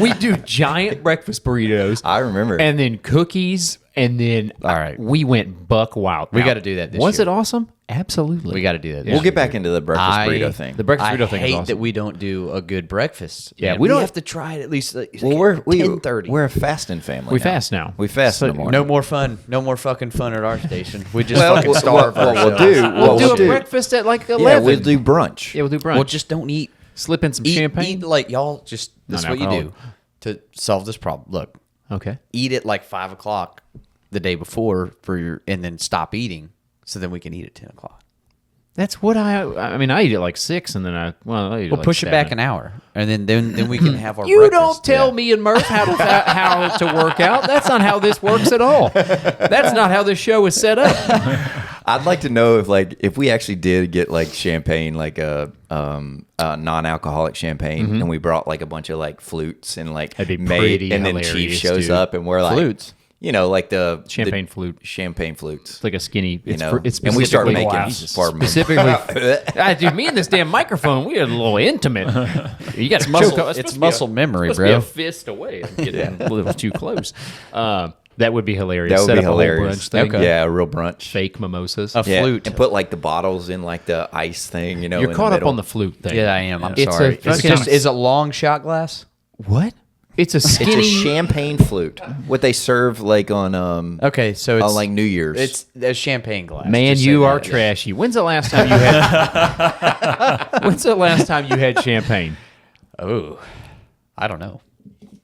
we do giant breakfast burritos. I remember. And then cookies. And then All right. we went buck wild. We Now, gotta do that this Was year. it awesome? Absolutely. We got to do that. We'll get back into the breakfast I- burrito thing. The breakfast I burrito thing is hate awesome. that we don't do a good breakfast. Yeah, man. we don't- have to try it at least. well, we're 10:30. We're a fasting family. We fast now. We fast in the morning. No more fun. No more fucking fun at our station. We just Well, fucking what starve we'll ourselves. do. We'll what do we'll a breakfast at like 11. Yeah, we'll do brunch. Yeah, we'll do brunch. Well, just don't eat. Slip in some champagne. Eat like y'all. Just this is what you do Non-alcoholic. to solve this problem. Look, Okay. eat at like 5 o'clock the day before and then stop eating, so then we can eat at 10 o'clock. That's what I mean, I eat at like 6 and then I eat We'll at like push it back 7. an hour, and then we can have our. You breakfast. don't tell me and Murph how to work out. That's not how this works at all. That's not how this show is set up. I'd like to know if we actually did get like champagne, like a non-alcoholic champagne, and we brought like a bunch of like flutes and like That'd be made, pretty and then hilarious, Chief shows dude. up and we're like Flutes? You know, like the Champagne flute. champagne flutes. It's like a skinny. You It's know, it's and we start specifically making glass. for Specifically, dude, me and this damn microphone, we are a little intimate. You got to muscle- choke. it's muscle memory, supposed bro. To be a fist away. I'm getting a little too close. That would be hilarious. That would Set be up a whole hilarious. brunch thing. Okay. Yeah, a real brunch. Fake mimosas. A Yeah, flute. and put like the bottles in like the ice thing. You know, You're in caught the up middle. on the flute thing. Yeah, I am. I'm It's sorry. a fucking- Is it long shot glass? What? It's a It's skinny. a champagne flute. What they serve like on Okay, so it's on like New Year's. it's a champagne glass. Man, Just say you that. are trashy. When's the last time you had? When's the last time you had champagne? Oh, I don't know.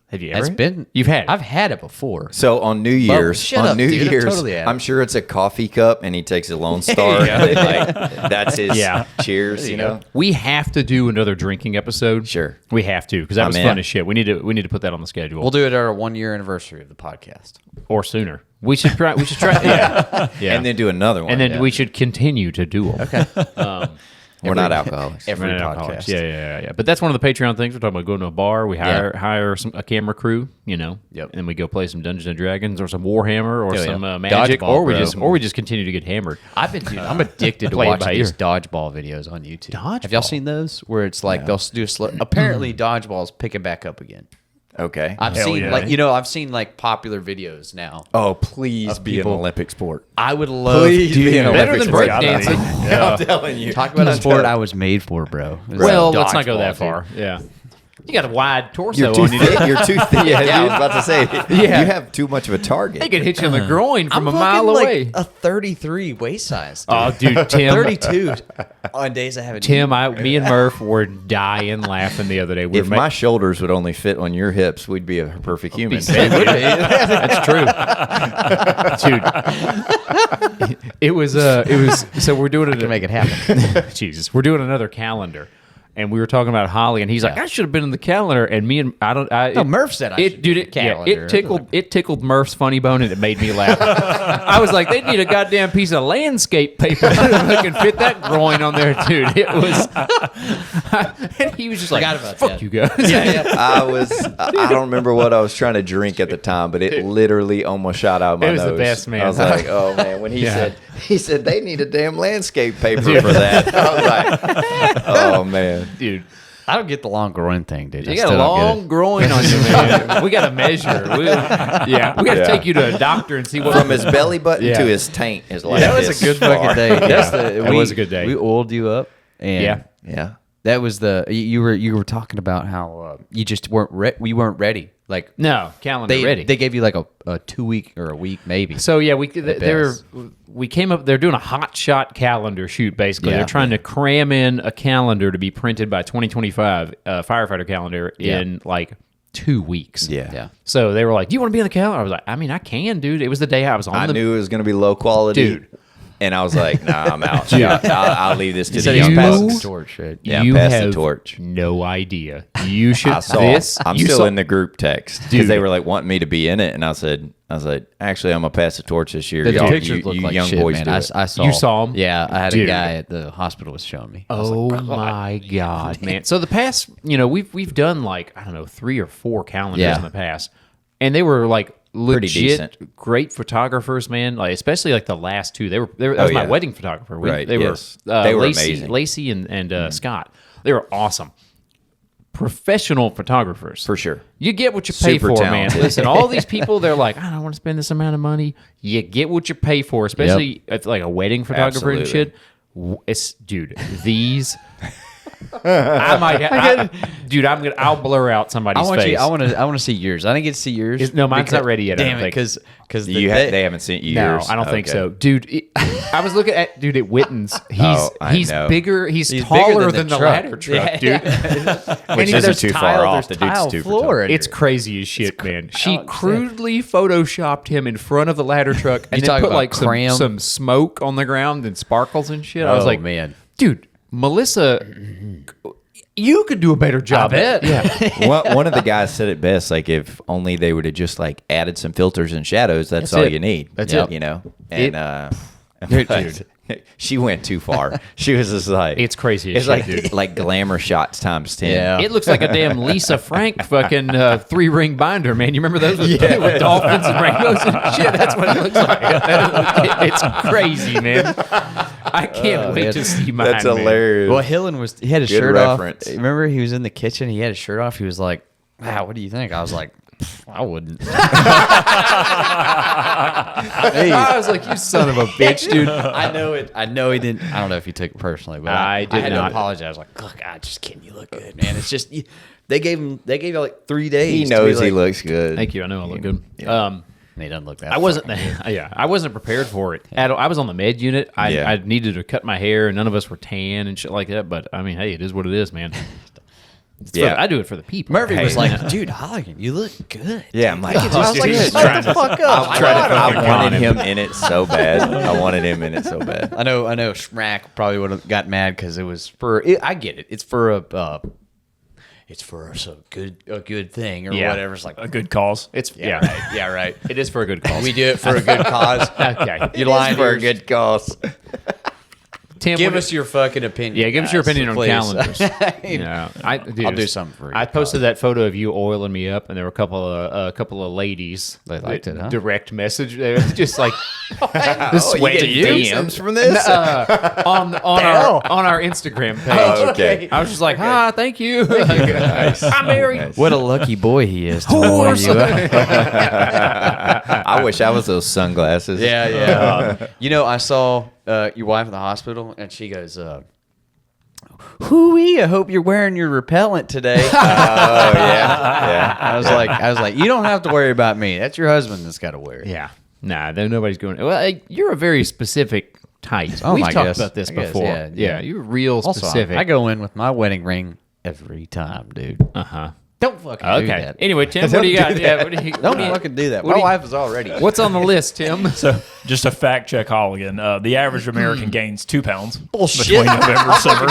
Have you ever? It's been. You've had. It. I've had it before. So on New Year's, shut on up, New dude. I've Year's, totally had it. I'm sure it's a coffee cup, and he takes a Lone Star. Like, that's his Yeah. cheers. You know, We have to do another drinking episode. Sure. we have to because that I'm was in. fun as shit. We need to put that on the schedule We'll do it at our 1 year anniversary of the podcast. or sooner. We should try. Yeah, yeah. and then do another one. And then we should continue to do them. Okay. we're not alcoholics. Every Running podcast. alcoholics. Yeah. But that's one of the Patreon things. We're talking about going to a bar. We hire a camera crew, you know. Yep. And then we go play some Dungeons and Dragons or some Warhammer or Yeah. some Magic, Dodgeball, or we bro. just continue to get hammered. I'm addicted to Play it watching by these ear. dodgeball videos on YouTube. Have y'all Dodgeball? seen those? Where it's like they'll do a slow. Apparently, dodgeball's picking back up again. Okay. I've Hell seen yeah. I've seen like popular videos now. Oh, please be people- an Olympic sport. I would love Please to be an Better Olympic than sport. breakdancing. I'm telling you. talk about a sport I was made for, bro. It's Well, like let's not go dodgeball, that dude. far. Yeah. You got a wide torso You're too on you. thick. You're too thick. Yeah, I was about to say. Yeah. You have too much of a target. They could hit you in the groin from I'm a mile fucking away. like a 33 waist size. Dude. Oh, dude, Tim. 32 on days I haven't. Tim, me and Murph were dying laughing the other day. We If were my shoulders would only fit on your hips, we'd be a perfect human. That's true, dude. It was. So we're doing it. to make it happen. Jesus, we're doing another calendar, and we were talking about Holly, and he's like, "I should have been in the calendar." And me and No, Murph said I should dude, be in the calendar. it tickled Murph's funny bone, and it made me laugh. I was like, they need a goddamn piece of landscape paper that can fit that groin on there, dude. It was, and he was just like, Forgot about "Fuck that. you guys." I don't remember what I was trying to drink at the time, but it literally almost shot out of my It was nose. the best, man. I was like, oh man, when he Yeah. said they need a damn landscape paper for that. I was like, oh man. dude. I don't get the long groin thing, dude. I You got a still don't get long groin on you, man. We got to measure. We got to take you to a doctor and see what. From his belly button Yeah. to his taint is like That was this a good far. fucking day. That was a good day. We oiled you up, and Yeah. Yeah. that was you were talking about how you just weren't we weren't ready. Like No, calendar ready. they gave you like a 2 week or a week maybe. So yeah, we came up. They're doing a hot shot calendar shoot. Basically, Yeah. they're trying to cram in a calendar to be printed by 2025, firefighter calendar in like 2 weeks. Yeah. So they were like, "Do you want to be on the calendar?" I was like, "I mean, I can, dude." It was the day I was on I the knew it was going to be low quality. dude. And I was like, nah, I'm out. Yeah, I'll leave this to He the said he's young passing bucks. the torch, right? Yeah, you pass the have torch. no idea. You should. I saw. I'm you still saw- in the group text because they were like wanting me to be in it, and I was like, actually, I'm gonna pass the torch this year. The Y'all- pictures you look like young shit, boys man. do it. I saw. You saw 'em? Yeah, I had a Dude. guy at the hospital was showing me. I was Oh like, my god, man! So the past, we've done like I don't know 3 or 4 calendars Yeah. in the past, and they were like legit decent. great photographers, man. Like especially like the last 2. They were that was my yeah. wedding photographer. Right, They yes. were They were Lacey, amazing. Lacey and Scott. They were awesome. Professional photographers For sure. You get what you pay Super for, talented. man. Listen, all these people, they're like, I don't want to spend this amount of money. You get what you pay for, especially at like a wedding photographer and Absolutely. shit. It's dude, these. I'll blur out somebody's face. I want to see yours. I didn't get to see yours. No, mine's not ready yet, I Damn don't it, think. because They haven't seen you No, yours. I don't think Okay. so, dude. I was looking at dude at Witten's. I He's know. bigger. He's bigger taller than than the the truck. ladder truck, dude. Which there's isn't too far off. The dude's tile super floor tall. in It's here. crazy as shit, man. She Oh, shit. crudely photoshopped him in front of the ladder truck and then talk put about like cram? some smoke on the ground and sparkles and shit. I was Oh, like, man. dude, Melissa, you could do a better job. bet. Yeah. One of the guys said it best. Like if only they would have just like added some filters and shadows. That's all it. you need. That's it. You know. And Dude. she went too far. She was just like It's crazy as It's shit, like dude. like glamour shots times 10. Yeah. It looks like a damn Lisa Frank fucking 3-ring binder, man. You remember those with dolphins and rainbows and shit? That's what it looks like. It's crazy, man. I can't wait to see mine. That's man. hilarious. Well, Hillen he had his Good shirt reference. off. Remember, he was in the kitchen. He had his shirt off. He was like, "Wow, what do you think?" I was like, "I wouldn't." I was like, you son of a bitch, dude. I know it. I know he didn't. I don't know if he took it personally, but I did had not. to apologize. Like, look, I just kidding. You look good, man. It's just they gave you like 3 days. he to knows be he like- looks good. Thank you. I know I look good. He doesn't look that. I wasn't. fucking good. I wasn't prepared for it. I was on the med unit. Yeah. I needed to cut my hair, and none of us were tan and shit like that. But I mean, hey, it is what it is, man. I do it for the people. Murphy was Hey. like, "Dude, Holligan, you look good." Yeah, I'm like, I was like, Just "Shut the fuck up." I wanted him in it so bad. I wanted him in it so bad. I know. Schmack probably would have got mad because it was for. I get it. It's for a. It's for a good thing or Yeah. whatever. It's like A good cause. It's right. Yeah, right. It is for a good cause. We do it for a good cause. Okay. You lying for a to good cause. Tim, Give what- us your fucking opinion. Yeah, give us your guys, opinion on please. calendars. Yeah, I'll do something for you. I posted that photo of you oiling me up, and there were a couple of ladies. They liked it, huh? Direct message. They were just like the You sweaty get dudes. DMs from this? on our Instagram page. Oh, okay. I was just like, thank you. I'm married. What a lucky boy he is. To oil you up. I wish I was those sunglasses. Yeah. I saw your wife in the hospital, and she goes, "Hooey, I hope you're wearing your repellent today." Oh yeah. I was like, you don't have to worry about me. That's your husband that's got to wear it. Yeah. Nah, nobody's going. Well, you're a very specific type. Oh, We've I talked guess. about this I guess, before. yeah. You're real Also, specific. I go in with my wedding ring every time, dude. Uh-huh. Don't fucking do Okay. that. Anyway, Tim, what do you got? Yeah, what do you, Don't fucking do that. what My do you- wife is already. What's on the list, Tim? So, just a fact check, Holligan. The average American gains 2 pounds Bullshit. between November and summer.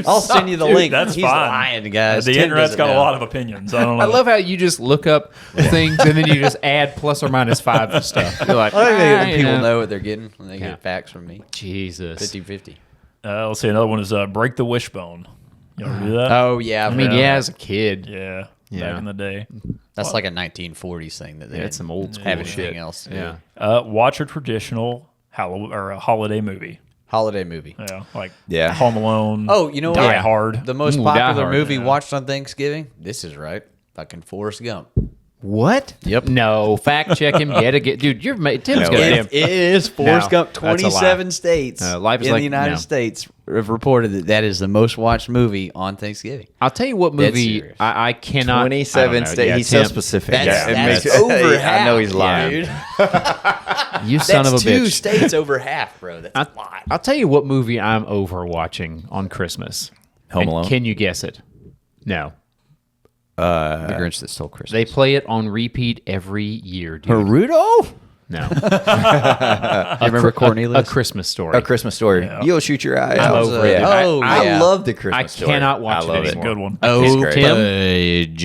I'll send you the Dude, link. That's He's fine. lying, guys. The Tim internet's doesn't got a know. lot of opinions. I don't know. I love how you just look up things and then you just add plus or minus 5 to stuff. You're like, I think you people know what they're getting when they Yeah. get facts from me. Jesus. 50-50. Let's see. Another one is break the wishbone. You ever do that? Oh, yeah. I mean, Yeah. yeah, as a kid, Yeah. Yeah. Back in the day. That's like a 1940s thing that they it's some old school have shit. anything else to do. Yeah. Watch a traditional a holiday movie. Holiday movie. Yeah, like Yeah. Home Alone. Oh, you know what? Die Hard. The most Ooh, Die popular Hard, movie yeah. watched on Thanksgiving? This is right. Fucking Forrest Gump. What? Yep. No, fact check him yet again. Dude, Tim's No got way. damn. It is Forrest No, Gump. that's a lie. 27 states Life is in like- the United no. States have reported that is the most watched movie on Thanksgiving. I'll tell you what Dead movie serious. I cannot. 27 I don't know. states. Yeah, He's so Tim, specific. That's It over I half. know he's lying. Dude. You son of a That's 2 bitch. states over half, bro. That's a lot. I'll tell you what movie I'm over watching on Christmas. Home And Alone? Can you guess it? No. The Grinch that stole Christmas. They play it on repeat every year, dude. Rudolph? No. You remember A Cornelius? Christmas Story. A Christmas Story. You'll shoot your eye I'm out. over it. Oh, I yeah. love the I Christmas Story. cannot watch I love it It's a anymore. good one. Oh, great. Page.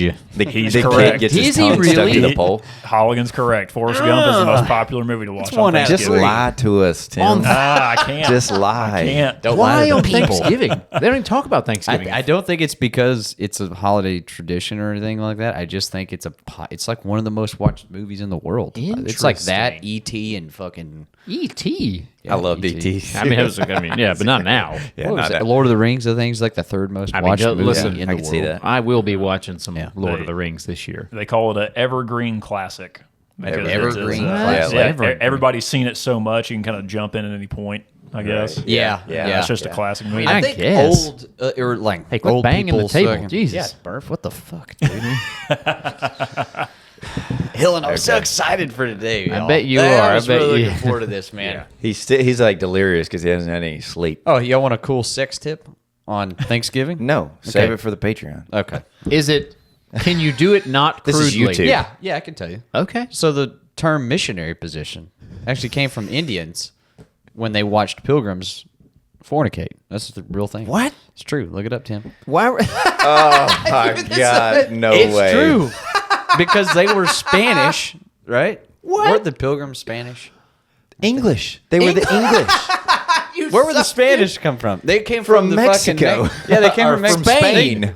He's the correct. kid gets Is his he tongue stuck really? to the pole. Holligan's correct. Forrest Gump is the most popular movie to watch It's on one out of Just Thanksgiving. lie to us, Tim. I can't. Just lie. I can't. Don't lie Why to on the people. Thanksgiving? They don't even talk about Thanksgiving. I don't think it's because it's a holiday tradition or anything like that. I just think it's like one of the most watched movies in the world. It's like that, Interesting. E.T. and fucking E.T. I love E.T. DT. I mean, yeah, but not now. Yeah, What was not it? that. Lord of the Rings, I think, is like the third most I mean, watched movie listen, in I the can world. see that. I will be watching some Yeah. Lord of the Rings this year. They call it an evergreen classic. Because Evergreen classic. Everybody's seen it so much, you can kind of jump in at any point, I guess. Yeah, Yeah. It's just a classic movie. I I think guess. old or like Hey, quit old banging the people table. sucking- Jesus. Yeah, Burf, what the fuck, dude? Helen, I'm so excited for today. I y'all. bet you I are. was I bet really you- looking forward to this, man. He's like delirious because he hasn't had any sleep. Oh, y'all want a cool sex tip on Thanksgiving? No, save Okay. it for the Patreon. Okay. Is it? Can you do it not This is crudely? YouTube. Yeah, I can tell you. Okay. So the term missionary position actually came from Indians when they watched pilgrims fornicate. That's the real thing. What? It's true. Look it up, Tim. Why? Oh my God! No It's way. true. Because they were Spanish, right? What? Weren't the pilgrims Spanish? English. They were the English Where were the Spanish come from? They came from, from the Mexico. Fucking, yeah, they came Or from Mexico. Spain.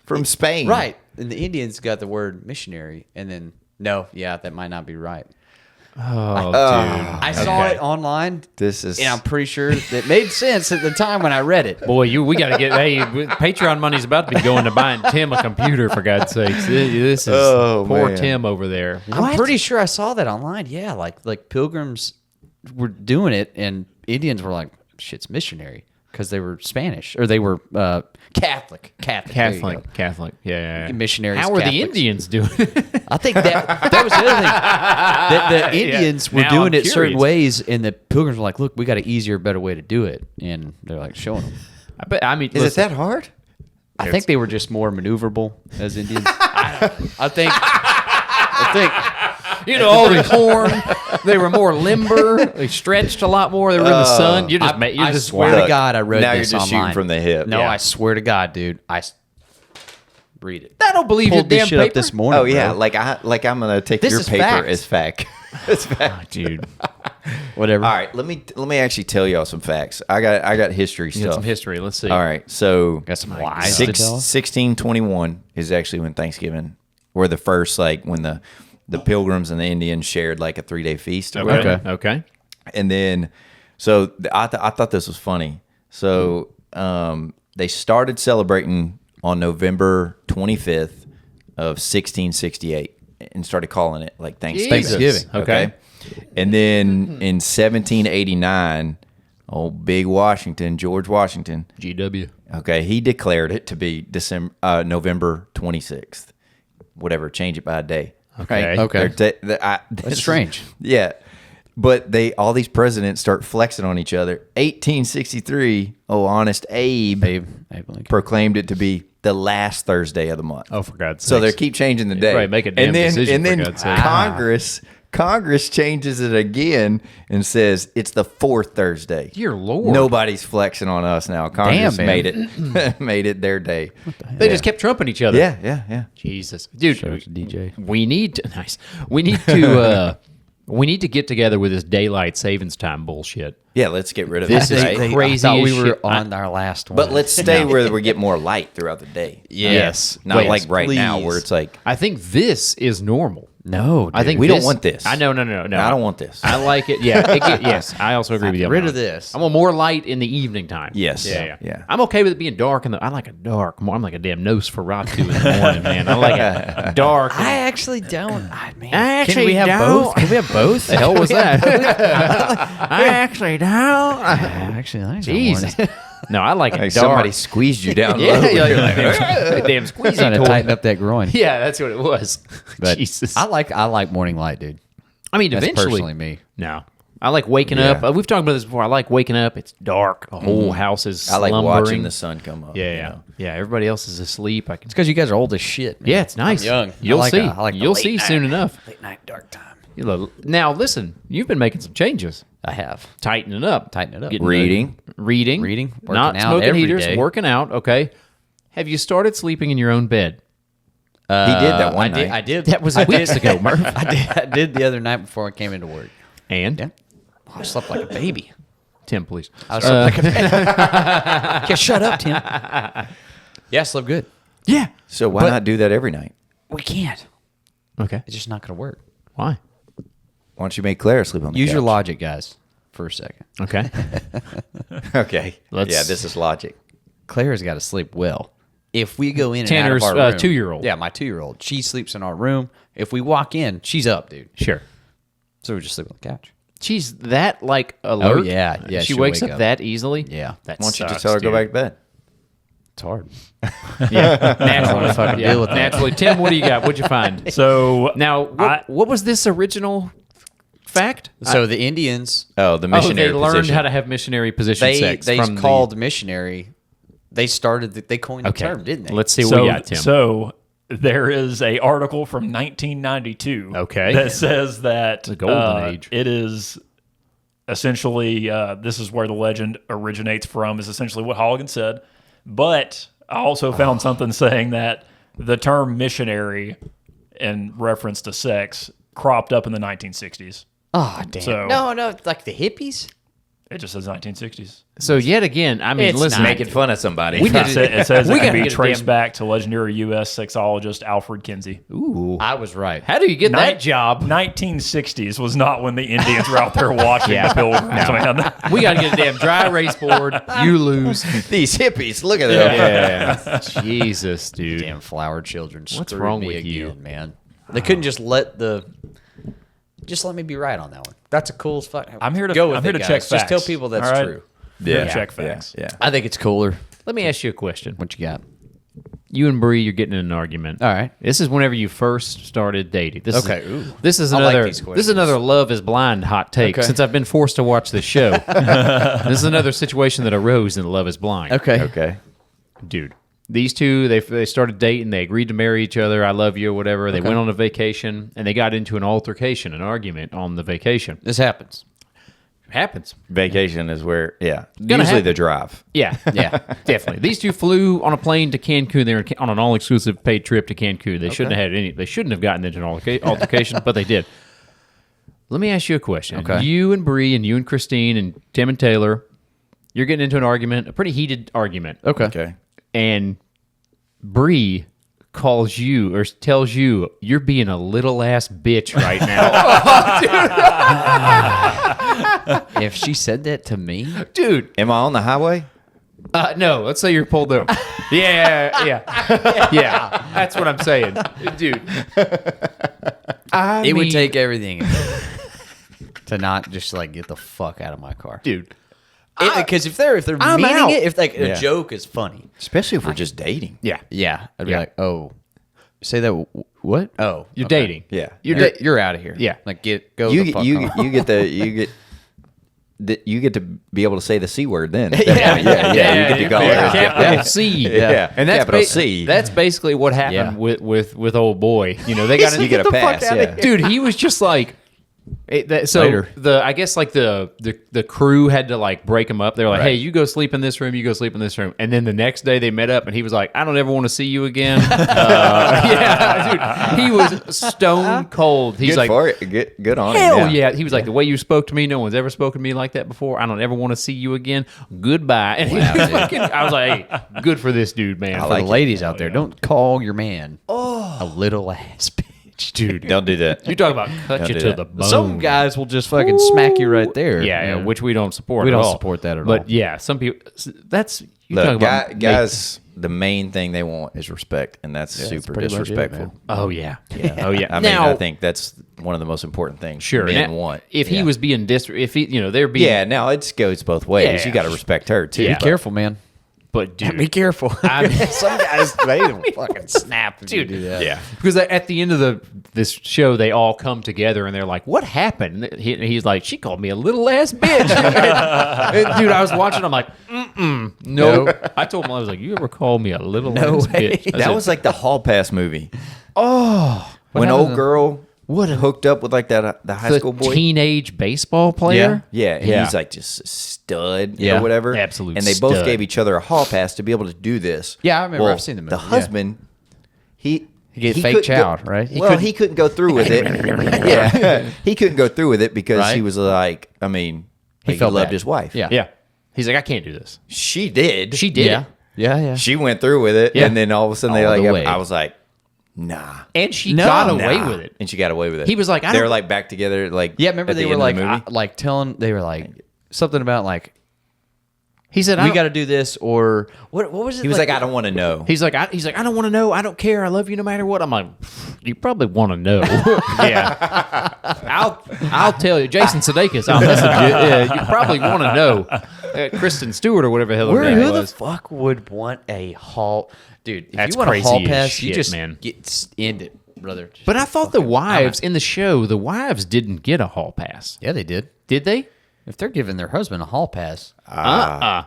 From Spain. Right. And the Indians got the word missionary. And then, no, yeah, that might not be right. Oh, dude. I saw it online. This is. And I'm pretty sure that made sense at the time when I read it. Boy, we got to get. Hey, Patreon money's about to be going to buying Tim a computer, for God's sakes. This is Oh, poor man. Tim over there. I'm pretty sure I saw that online. Yeah, like pilgrims were doing it, and Indians were like, "Shit's missionary," because they were Spanish or they were Catholic. There you go. Catholic. Yeah. Missionaries, How are the Catholics. Indians doing it? I think that was the other thing. That the Indians were Now doing I'm it certain curious. ways, and the pilgrims were like, "Look, we got an easier, better way to do it," and they're like showing them. I mean, Is it that hard? I think they were just more maneuverable as Indians. I think. You know, all the corn. They were more limber. They stretched a lot more. They were in the sun. You're just, I just swear Look, to God, I read now this you're just online. shooting from the hip. No, Yeah. I swear to God, dude. Read it. I don't believe your Pulled this damn shit paper. up this morning. Oh yeah, bro. like I'm gonna take This your is paper fact. as fact. It's fact. Dude. Whatever. All right, let me actually tell y'all some facts. I got history You got stuff. some history. Let's see. All right, so Got some lies to tell us? 1621 is actually when Thanksgiving, were the first like when the Pilgrims and the Indians shared like a 3-day feast. Or whatever. Okay. And then, so I thought this was funny. So they started celebrating on November 25th of 1668 and started calling it like Thanksgiving. Jesus. Okay. And then in 1789, old Big Washington, George Washington, GW. okay, he declared it to be November 26th. Whatever, change it by a day. Okay. Right? Okay. That's strange. Yeah. But all these presidents start flexing on each other. 1863, Honest Abe Lincoln. proclaimed it to be the last Thursday of the month. Oh, for God's sake. So they keep changing the day. Right, make a damn decision, for God's sake. Congress changes it again and says it's the fourth Thursday. Dear Lord. Nobody's flexing on us now. Congress man. made it made it their day. They just kept trumping each other. Yeah. Jesus. Dude, Shout out to DJ. we need to, nice. We need to, we need to get together with this daylight savings time bullshit. Yeah, let's get rid of This that. is right? crazy I thought as we were shit. on our last one. But let's stay where we get more light throughout the day. Yes. Not Wait, like right now please. where it's like, I think this is normal. No, I think We don't want this. I know, no. I don't want this. I like it. Yeah. Yes. I also agree with you. on rid that of one. this. I want more light in the evening time. Yes. Yeah. I'm okay with it being dark. I like a dark. I'm like a damn Nosferatu in the morning, man. I like it dark. I actually don't. Man. I actually Can we have don't. both? Can we have both? the hell was that? I actually don't. Actually, I Jesus. No, I like it Like dark. somebody squeezed you down Yeah, low. you're like damn squeezy trying to toy. tighten up that groin. Yeah, that's what it was. But Jesus. I like morning light, dude. I mean, That's eventually. personally me. No. I like waking Yeah. up. We've talked about this before. I like waking up. It's dark. The whole house is I like slumbering. watching the sun come up. Yeah, you yeah. know? Yeah, everybody else is asleep. I can. It's because you guys are old as shit. Man. Yeah, it's nice. I'm young. You'll I like see. I like the You'll late see night- soon enough. Late night, dark time. Now, listen, you've been making some changes. I have. Tightening up. Getting Reading. Reading. Working Not out smoking every heaters. day. Working out. Okay. Have you started sleeping in your own bed? He did that one night. I did. That was weeks ago, Murph. I did the other night before I came into work. And? Yeah. I slept like a baby. Tim, please. I slept like a baby. Yeah, shut up, Tim. Yeah, I slept good. Yeah. So why not do that every night? We can't. Okay. It's just not going to work. Why? Why don't you make Claire sleep on the Use your couch? logic, guys, for a second. Okay. Okay. Let's- Yeah, this is logic. Claire's got to sleep well. If we go in Tanner's, and out of our room, 2-year-old. Yeah, my 2-year-old. She sleeps in our room. If we walk in, she's up, dude. Sure. So we just sleep on the couch. She's that like alert. Oh, yeah. Yeah, She she'll wakes wake up up. that easily. Yeah. That Why don't you sucks, just tell her to go dude. back to bed? It's hard. Yeah. Naturally. fucking deal with that. Naturally. Tim, what do you got? What'd you find? So Now, what was this original fact? So the Indians, Oh, the Oh, missionary they learned position. how to have missionary position they sex. they from called missionary. They started. They coined the Okay. term, didn't they? Let's see what we got, Tim. So there is a article from 1992 Okay. that says that The golden age. it is essentially this is where the legend originates from, is essentially what Holligan said. But I also found something saying that the term missionary in reference to sex cropped up in the 1960s. Oh damn! So- No, like the hippies. It just says 1960s. So yet again, I mean, It's listen, not. Making fun of somebody. We It gotta- says we it can gotta be get a traced damn- back to legendary U.S. sexologist Alfred Kinsey. Ooh, I was right. how do you get that job? 1960s was not when the Indians were out there watching the pilgrims, man. We got to get a damn dry erase board. You lose. These hippies, look at them. Yeah. Jesus, dude. Damn flower children. What's screwed wrong me with again, you? man? They couldn't just let me be right on that one. That's a cool as fuck. I'm here to go with I'm here it, to guys. check Just facts. tell people that's All right? true. Here to Yeah. check facts. Yeah. I think it's cooler. Let me ask you a question. What you got? You and Bree, you're getting in an argument. All right. This is whenever you first started dating. This Okay, Is, ooh. this is I like another. these This is questions. another Love Is Blind hot take. Okay. Since I've been forced to watch this show, this is another situation that arose in Love Is Blind. Okay. Okay. Dude, these two they started dating. They agreed to marry each other. I love you or whatever. They went on a vacation and they got into an altercation, an argument on the vacation. This happens. Happens. Vacation is where, Gonna usually happen. the drive. Yeah, Yeah. definitely. These two flew on a plane to Cancun. They were on an all-exclusive paid trip to Cancun. They shouldn't have had any. They shouldn't have gotten into an altercation, but they did. Let me ask you a question. Okay. You and Bree and you and Christine and Tim and Taylor, you're getting into an argument, a pretty heated argument. Okay. And Bree calls you or tells you you're being a little ass bitch right now. If she said that to me, Dude, Am I on the highway? no, let's say you're pulled over. Yeah. That's what I'm saying. Dude. it would take everything to not just like get the fuck out of my car. Dude. Because if they're I'm meaning out. it, if like Yeah. a joke is funny, Especially if we're just dating. Yeah. yeah, I'd be Yeah. like, oh, say that. What? Oh, You're okay. dating. Yeah. You're out of here. Yeah. like go You the fuck you home. you get you get to be able to say the C word then. Yeah. You get to go. Capital C. Yeah. And that's Capital C. That's basically what happened Yeah. with old boy. You know, they got You get a the fuck pass, outta yeah. here. Dude, he was just like so Later. I guess like the crew had to like break him up. They were like, Right. "Hey, you go sleep in this room. You go sleep in this room." And then the next day they met up, and he was like, "I don't ever want to see you again." Yeah, dude, he was stone cold. He's Good like, for it. Good on hell him. yeah. He was like, the way you spoke to me, no one's ever spoken to me like that before. I don't ever want to see you again. Goodbye. And he fucking, I was like, hey, good for this dude, man. For the ladies out there, don't call your man a little ass bitch, dude. Don't do that. You talk about cut Don't you do to that. the bone. Some guys will just fucking smack you right there. yeah, which we don't support. We at don't all. support that at all. But yeah, some people. That's you talk Look, about guys, the main thing they want is respect, and that's super pretty much it, disrespectful. man. Oh yeah, oh yeah. I mean, now, I think that's one of the most important things sure. men now, want. if he Yeah. was being if he, they're being. Yeah, now it goes both ways. Yeah. You got to respect her too. Yeah. Be careful, man. But dude, Be careful. I mean, Some guys they don't fucking snap if Dude, you do that. Yeah. because at the end of this show, they all come together and they're like, "What happened?" And he's like, "She called me a little ass bitch." And, dude, I was watching. I'm like, no. Nope. I told him I was like, "You ever call me a little No ass way. bitch?" I That said, was like the Hall Pass movie. when When old girl What a hooked up with like that the high school boy. teenage baseball player. Yeah, and Yeah. he's like just a stud Yeah. or whatever. Absolute And they both stud. gave each other a hall pass to be able to do this. Yeah, I remember. I've seen the movie, The yeah. husband, he get fake couldn't child, right? He couldn't go through with it. Yeah, he couldn't go through with it because Right. he was like, I mean, he felt loved bad. his wife. Yeah. Yeah. He's like, I can't do this. She did. She did. Yeah. it. Yeah. She went through with it, Yeah. and then all of a sudden they All the like. way. I was like, nah. And she No. got away Nah. with it. And she got away with it. He was like, I they were don't- like back together. Like, Yeah, remember at they the were end like, of the movie? like telling, they were like something about like, He said, we got to do this, or what was it? He was like, I don't want to know. He's like, I don't want to know. I don't care. I love you no matter what. I'm like, you probably want to know. Yeah. I'll tell you. Jason Sudeikis, I'll message you. Yeah, you probably want to know. Kristen Stewart or whatever the hell her name who the was. fuck would want a hall? Dude, if That's you want crazy a hall as pass, you shit, just man. end it, brother. Just But I thought the fucking- wives in the show, the wives didn't get a hall pass. Yeah, they did. Did they? If they're giving their husband a hall pass, Yeah.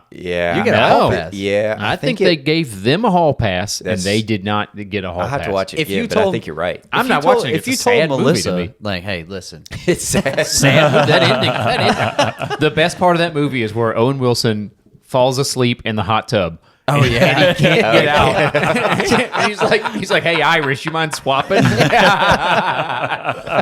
You get a hall No. pass. Yeah. I think they gave them a hall pass, and That's- they did not get a hall I'll pass. have to watch it If again, you but I told- think you're right. I'm If not you told- watching it. If It's you a told sad movie to Melissa, me. like, hey, listen, It's sad. Sad. That ending. The best part of that movie is where Owen Wilson falls asleep in the hot tub. oh yeah, And he can't get out. And he's like, hey, Irish, you mind swapping?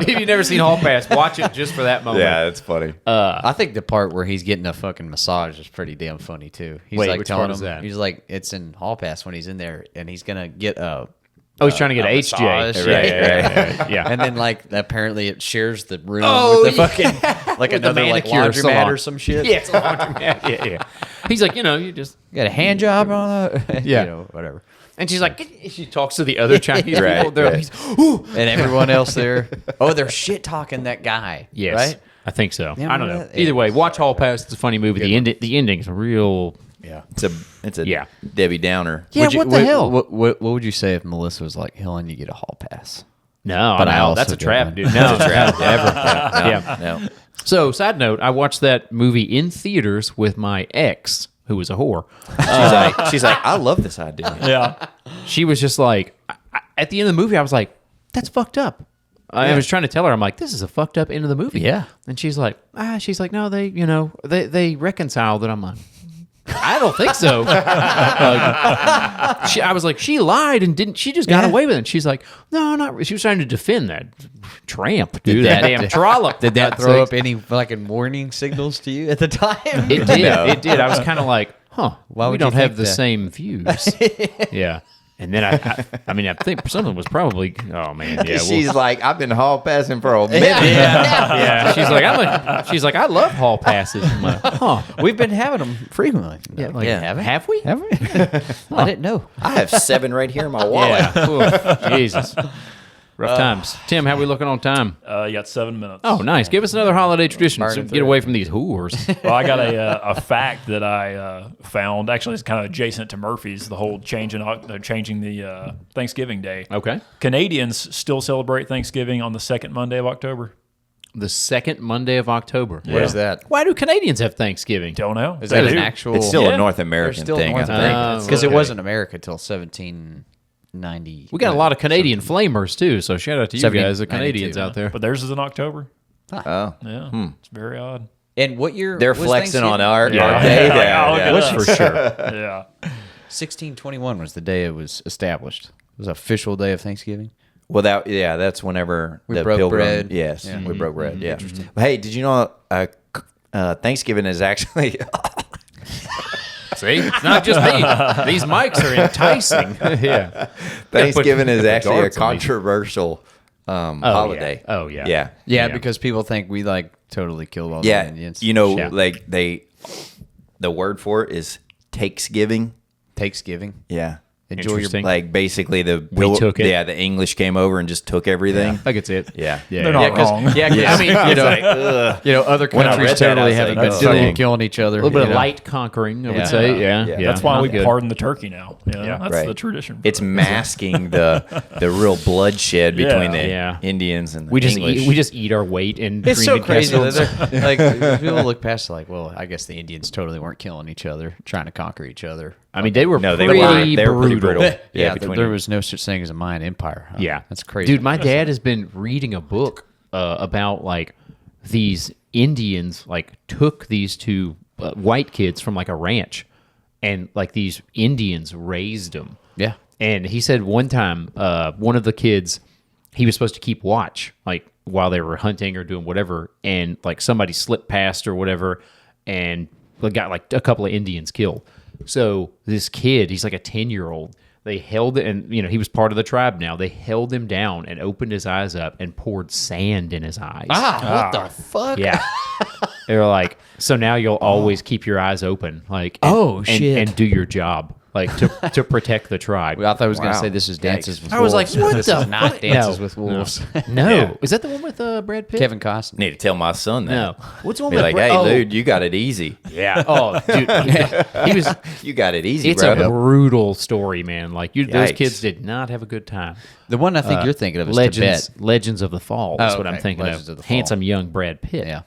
If you've never seen Hall Pass, watch it just for that moment. Yeah, it's funny. I think the part where he's getting a fucking massage is pretty damn funny too. He's Wait, like which telling part him, is that? he's like, it's in Hall Pass when he's in there, and he's gonna get a. Oh, he's trying to get a HJ. massage. Yeah. And then like apparently it shares the room Oh, with the yeah. fucking like With the another like manicure laundromat salon. or some shit. Yeah, it's a laundromat. Yeah. He's like, you just. Got a hand job on it. Yeah. Whatever. And she's like, she talks to the other Chinese Right, people. They're right. like, ooh. And everyone else there. Oh, they're shit talking that guy. Yes. Right? I think so. Yeah, I don't know. remember that? Either way, watch Hall Pass. It's a funny movie. The ending's real. Yeah. It's a Yeah. Debbie Downer. Yeah, what the hell? What would you say if Melissa was like, Helen, you get a hall pass? No, But I no, also that's a get trap, one. dude. No, It's a trap. Never. Yeah. No. So, side note, I watched that movie in theaters with my ex, who was a whore. She's like, I love this idea. Yeah. She was just like, at the end of the movie, I was like, that's fucked up. I was trying to tell her, I'm like, this is a fucked up end of the movie. Yeah. And she's like, no, they reconciled it. I'm like, I don't think so. I was like, she lied and she just got away with it. And she's like, no, not. She was trying to defend that tramp, dude. That damn trollop. Did that God's throw sakes. up any fucking warning signals to you at the time? It did. It did. I was kind of like, huh, Why we would don't you have think the that? same views. Yeah. And then I think something was probably, oh man, yeah. She's like, I've been hall passing for a minute. yeah. She's like, I love hall passes. I'm like, huh. We've been having them frequently. Yeah, like, Yeah. have we? Have we? I didn't know. I have 7 right here in my wallet. Yeah. Ooh, Jesus. Rough times. Tim, how we looking on time? You got 7 minutes. Oh, nice. Give us another holiday tradition so Burning we get through. away from these whores. Well, I got a fact that I found. Actually, it's kind of adjacent to Murphy's. The whole changing the Thanksgiving Day. Okay. Canadians still celebrate Thanksgiving on the second Monday of October. The second Monday of October. What is that? Why do Canadians have Thanksgiving? Don't know. Is They that an do. actual? It's still Yeah. a North They're American still thing. North I America think. because okay. it wasn't America till 1790. We got a lot of Canadian flamers, too, so shout out to you 70, guys, the Canadians 92, out there. But theirs is in October. Oh. Yeah, it's very odd. And what year? They're was flexing on Thanksgiving? our Yeah. day. Like, Yeah, oh, yeah. look That's at for us. sure. Yeah. 1621 was the day it was established. It was an official day of Thanksgiving. Well, that's whenever We the broke Pilgrim. bread. Yes, Yeah. we broke bread. Yeah. Well, hey, did you know Thanksgiving is actually See? It's not just me. These mics are enticing. Yeah. Thanksgiving is put the actually a guards on me. controversial holiday. Oh, yeah. Yeah. Yeah, because people think we like totally killed all the Yeah. Indians. You know, Yeah. like the word for it is Takesgiving. Thanksgiving. Yeah. Enjoy your Interesting. Like basically took it. Yeah, the English came over and just took everything. I think it's it. Yeah. Yeah. They're yeah. not wrong. Yeah, 'cause, Yeah. I mean, you know, other When I countries read that, I totally was haven't like, been oh. doing killing each other. A little bit you of know? light conquering, I would Yeah. say. Yeah. Yeah. That's why we Good. pardon the turkey now. You know? Yeah. That's Right. the tradition. It's masking the real bloodshed between the Yeah. Indians and the We just English. eat our weight in It's so cream and crazy casseroles. that like people look past it like, well, I guess the Indians totally weren't killing each other, trying to conquer each other. I mean, they were No, pretty they were pretty brutal. brutal. Yeah, between there them. was no such thing as a Mayan empire. Huh? Yeah, that's crazy. dude. My dad has been reading a book about like these Indians like took these two white kids from like a ranch, and like these Indians raised them. Yeah. And he said one time, one of the kids, he was supposed to keep watch, like while they were hunting or doing whatever, and like somebody slipped past or whatever, and got like a couple of Indians killed. So this kid, he's like a 10-year-old. They held it, and he was part of the tribe now. They held him down and opened his eyes up and poured sand in his eyes. What the fuck? Yeah. They were like, so now you'll always keep your eyes open, like, shit. and do your job, like to protect the tribe. Well, I thought I was going to Wow. say this is Dances with I was Wolves. like, what This the is not fuck? Dances No. with Wolves. No, Yeah. is that the one with Brad Pitt? Kevin Costner. Need to tell my son that. No, what's the one Be with like, Brad? hey, dude, you got it easy. Yeah. Oh, dude, he was. You got it easy, It's bro. a brutal story, man. Like those Yikes. kids did not have a good time. The one I think you're thinking of is Legends, Tibet. Legends of the Fall. That's Oh, what I'm okay. thinking Legends of. of the Fall. Handsome young Brad Pitt. Yeah.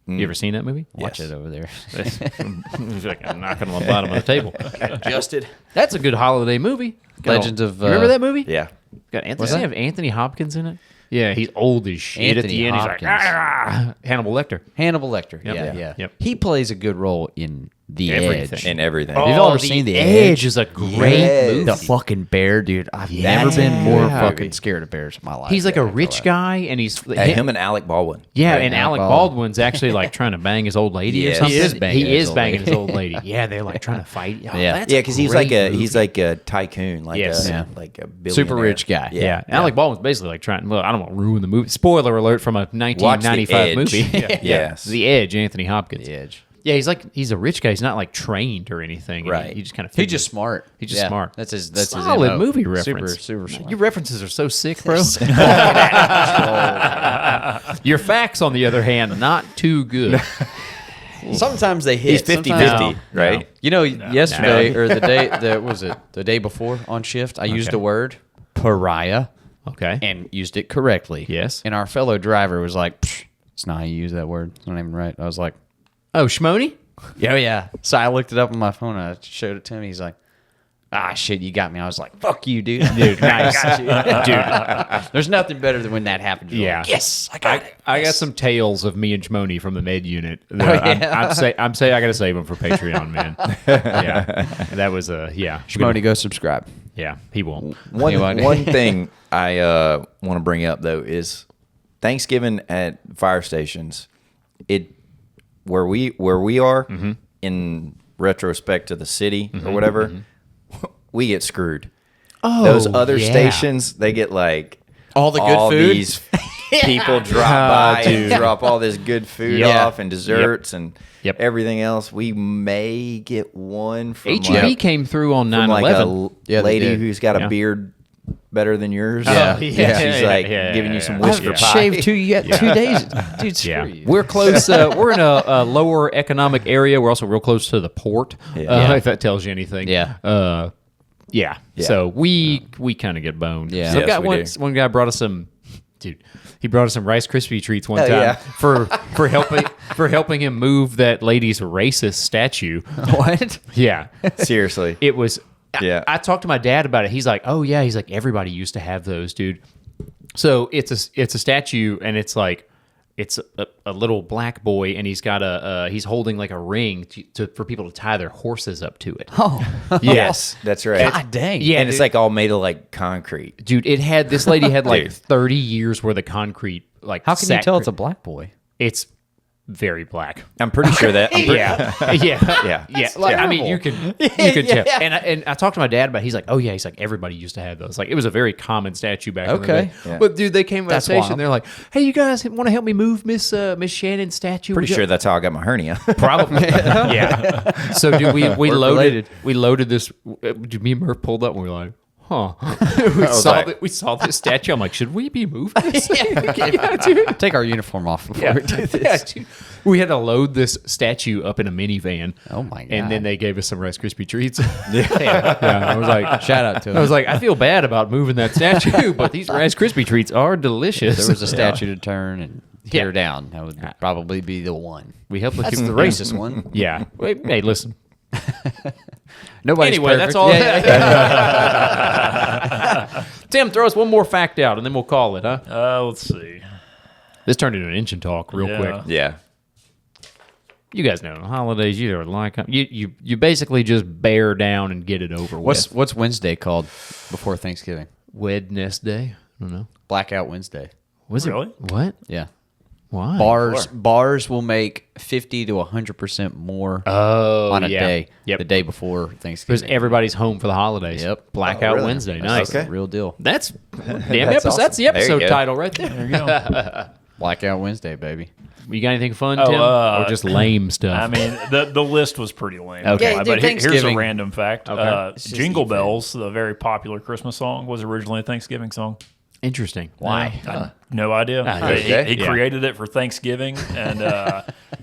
You ever seen that movie? Watch it over there. He's like, I'm knocking on the bottom of the table. Adjusted. That's a good holiday movie. Legends of, You remember that movie? Yeah. Got Anthony. Was Doesn't it that? have Anthony Hopkins in it? Yeah, he's old as shit at the Anthony end. Hopkins. He's like, "Ah!" Hannibal Lecter. Hannibal Lecter. Yep. Yeah, Yeah. yeah. Yep. He plays a good role in The Everything. Edge. And everything. Have you ever The seen The Edge? Edge? Is a great Yes. movie. The fucking bear, dude. I've never been more fucking scared of bears in my life. He's like a Yeah, rich guy, and he's Him and Alec Baldwin. yeah, Right, and Alec Alec Baldwin. Baldwin's actually like trying to bang his old lady or Yes. something. He is banging He his is old banging lady. his old lady. Yeah, they're like trying to fight. Oh, Yeah. that's Yeah, a because he's great like a movie. he's like a tycoon, like Yes. a Yeah. like a billionaire. Super rich guy. Yeah. Alec Baldwin's basically like trying. Well, I don't want to ruin the movie. Spoiler alert from a Watch The 1995 Edge. movie. Yes. The Edge. Anthony Hopkins. The Edge. Yeah, he's a rich guy. He's not like trained or anything. Right. He just kind of. He's just smart. He's just Yeah, smart. That's his solid MO. movie reference. Super smart. Your references are so sick, bro. Your facts, on the other hand, not too good. Sometimes they hit. He's 50-50, Sometimes- right? You know, yesterday or the day before on shift, I used Okay. the word pariah Okay. and used it correctly. Yes. And our fellow driver was like, "Psh, it's not how you use that word. It's not even right." I was like, Oh, Shmoney? yeah, yeah. So I looked it up on my phone and I showed it to him. He's like, ah, shit, you got me. I was like, fuck you, dude. Dude, nice. Dude, there's nothing better than when that happens. You're Yeah. like, yes, I got it. I got some tales of me and Shmoney from the med unit. yeah? I'm saying I got to save them for Patreon, man. Yeah, that was yeah. Shmoney, go subscribe. Yeah, he won't. One thing I want to bring up though is Thanksgiving at fire stations. Where we are in retrospect to the city or whatever, we get screwed. Oh, Those other yeah. stations, they get like All the good food? These people drop by and dude. drop all this good food Yeah. off and desserts and Yep. everything else. We may get one from HEB like, came through on from 9/11. like a Yeah, they lady did. who's got Yeah. a beard better than yours. Yeah. Yeah. She's Yeah, like yeah, giving yeah, you some yeah. whisper I've pie. Shaved 2 days. Dude, screw Yeah, you. we're close. We're in a lower economic area. We're also real close to the port. Yeah. If that tells you anything. Yeah. Yeah. Yeah. So we kind of get boned. Yeah. So Yes, we do. one guy brought us some. Dude, he brought us some Rice Krispie treats one Oh, time yeah. for helping him move that lady's racist statue. What? Yeah. Seriously. It was. Yeah. I talked to my dad about it. He's like, "Oh yeah." He's like, "Everybody used to have those, dude." So it's a statue, and it's like it's a little black boy, and he's got he's holding like a ring for people to tie their horses up to it. Oh, Yes, that's right. God dang. Yeah, and it's like all made of like concrete. Dude, this lady had like Dude. 30 years worth of concrete. Like, How can you tell it's a black boy? It's very black. I'm pretty sure that. Yeah. Yeah. Like, I mean, you can tell. And I talked to my dad about it. He's like, oh, yeah. He's like, everybody used to have those. Like, it was a very common statue back in the Okay. day. Yeah. But, dude, they came to the That's station. wild. They're like, hey, you guys want to help me move Miss Shannon's statue? Pretty sure that's how I got my hernia. Probably. Yeah. So, dude, we related. loaded this. Dude, me and Murph pulled up and we were like, huh. We saw this statue. I'm like, should we be moving this? Yeah, dude. Take our uniform off before Yeah. we do this. Yeah, dude. We had to load this statue up in a minivan. Oh, my God. And then they gave us some Rice Krispie treats. Yeah. I was like, Shout out to him. I was like, I feel bad about moving that statue, but these Rice Krispie treats are delicious. There was a statue to turn and tear Yeah. down. That would probably be the one. We helped That's the racist one. Yeah. Wait, hey, listen. Nobody's Anyway, perfect. that's all. Yeah. Tim, throw us one more fact out, and then we'll call it, huh? Let's see. This turned into an engine talk real Yeah. quick. Yeah. You guys know holidays. You don't like you basically just bear down and get it over with. What's Wednesday called before Thanksgiving? Wednesday? I don't know. Blackout Wednesday. Was Really? it what? Yeah. Why? Bars will make 50 to 100% more on a day. Yep. The day before Thanksgiving. Because everybody's home for the holidays. Yep. Blackout really? Wednesday. That's Nice. okay. The real deal. That's That's awesome. That's the There you episode go. title right there. There you go. Blackout Wednesday, baby. You got anything fun, Oh, Tim, or just lame stuff? I mean, the list was pretty lame. Okay. Yeah, dude, But here's a Thanksgiving. random fact. It's just Jingle eat food. Bells, the very popular Christmas song, was originally a Thanksgiving song. Interesting. Why? No idea. okay. He Yeah. created it for Thanksgiving, and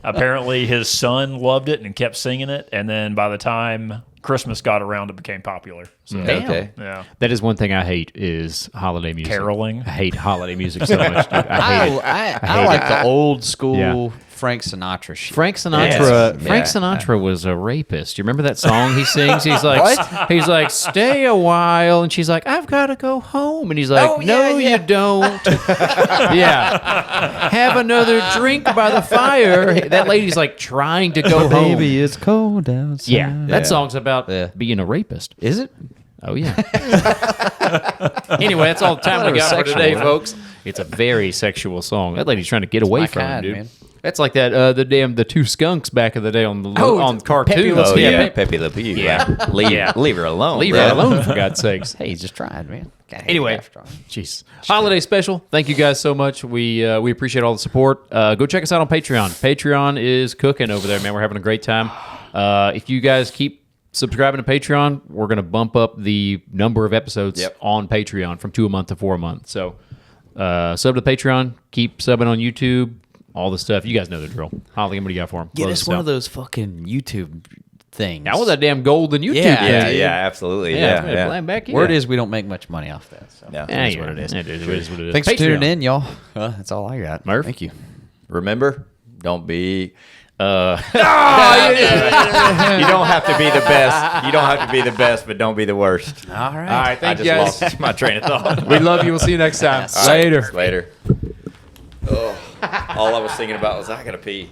apparently his son loved it and kept singing it. And then by the time Christmas got around, it became popular. So, Damn. Okay. yeah. That is one thing I hate is holiday music. Caroling. I hate holiday music so much. Dude. I hate it. I like the old school Yeah. Frank Sinatra shit. Frank Sinatra. Yes. Frank Yeah. Sinatra was a rapist. You remember that song he sings? He's like, he's like, stay a while, and she's like, I've got to go home, and he's like, Oh, no, yeah. you don't. Yeah, have another drink by the fire. That lady's like trying to go home. it's cold outside. Yeah, that song's about Yeah. being a rapist. Is it? Oh yeah. Anyway, that's all the time we it was got for sexual, today, man. folks. It's a very sexual song. That lady's trying to get away my from him, kind, dude. man. That's like that the two skunks back in the day on the on Pepe cartoons. Le Oh, Pew. yeah. Pe- Pepe Le Pew. Yeah. Leave her alone. Leave bro. her alone, for God's sakes. Hey, he's just trying, man. God, hey, Anyway, gosh, trying. jeez. Holiday special. Thank you guys so much. We appreciate all the support. Go check us out on Patreon. Patreon is cooking over there, man. We're having a great time. If you guys keep subscribing to Patreon, we're going to bump up the number of episodes Yep. on Patreon from 2 a month to 4 a month. So sub to Patreon. Keep subbing on YouTube. All the stuff. You guys know the drill. Holligan, what do you got for them? Get us one of those fucking YouTube things. That was that damn golden YouTube Yeah, thing. Yeah, dude. yeah, absolutely. Yeah, Yeah, blame back here. Word is we don't make much money off that. So. Yeah. Yeah, It is what it is. It is what it is. Thanks for tuning Patreon. in, y'all. That's all I got. Murph? Thank you. Remember, don't be. You don't have to be the best. You don't have to be the best, but don't be the worst. All right. All right, I thank just you guys. lost my train of thought. We love you. We'll see you next time. All right, Later. Later. Oh, all I was thinking about was I gotta pee.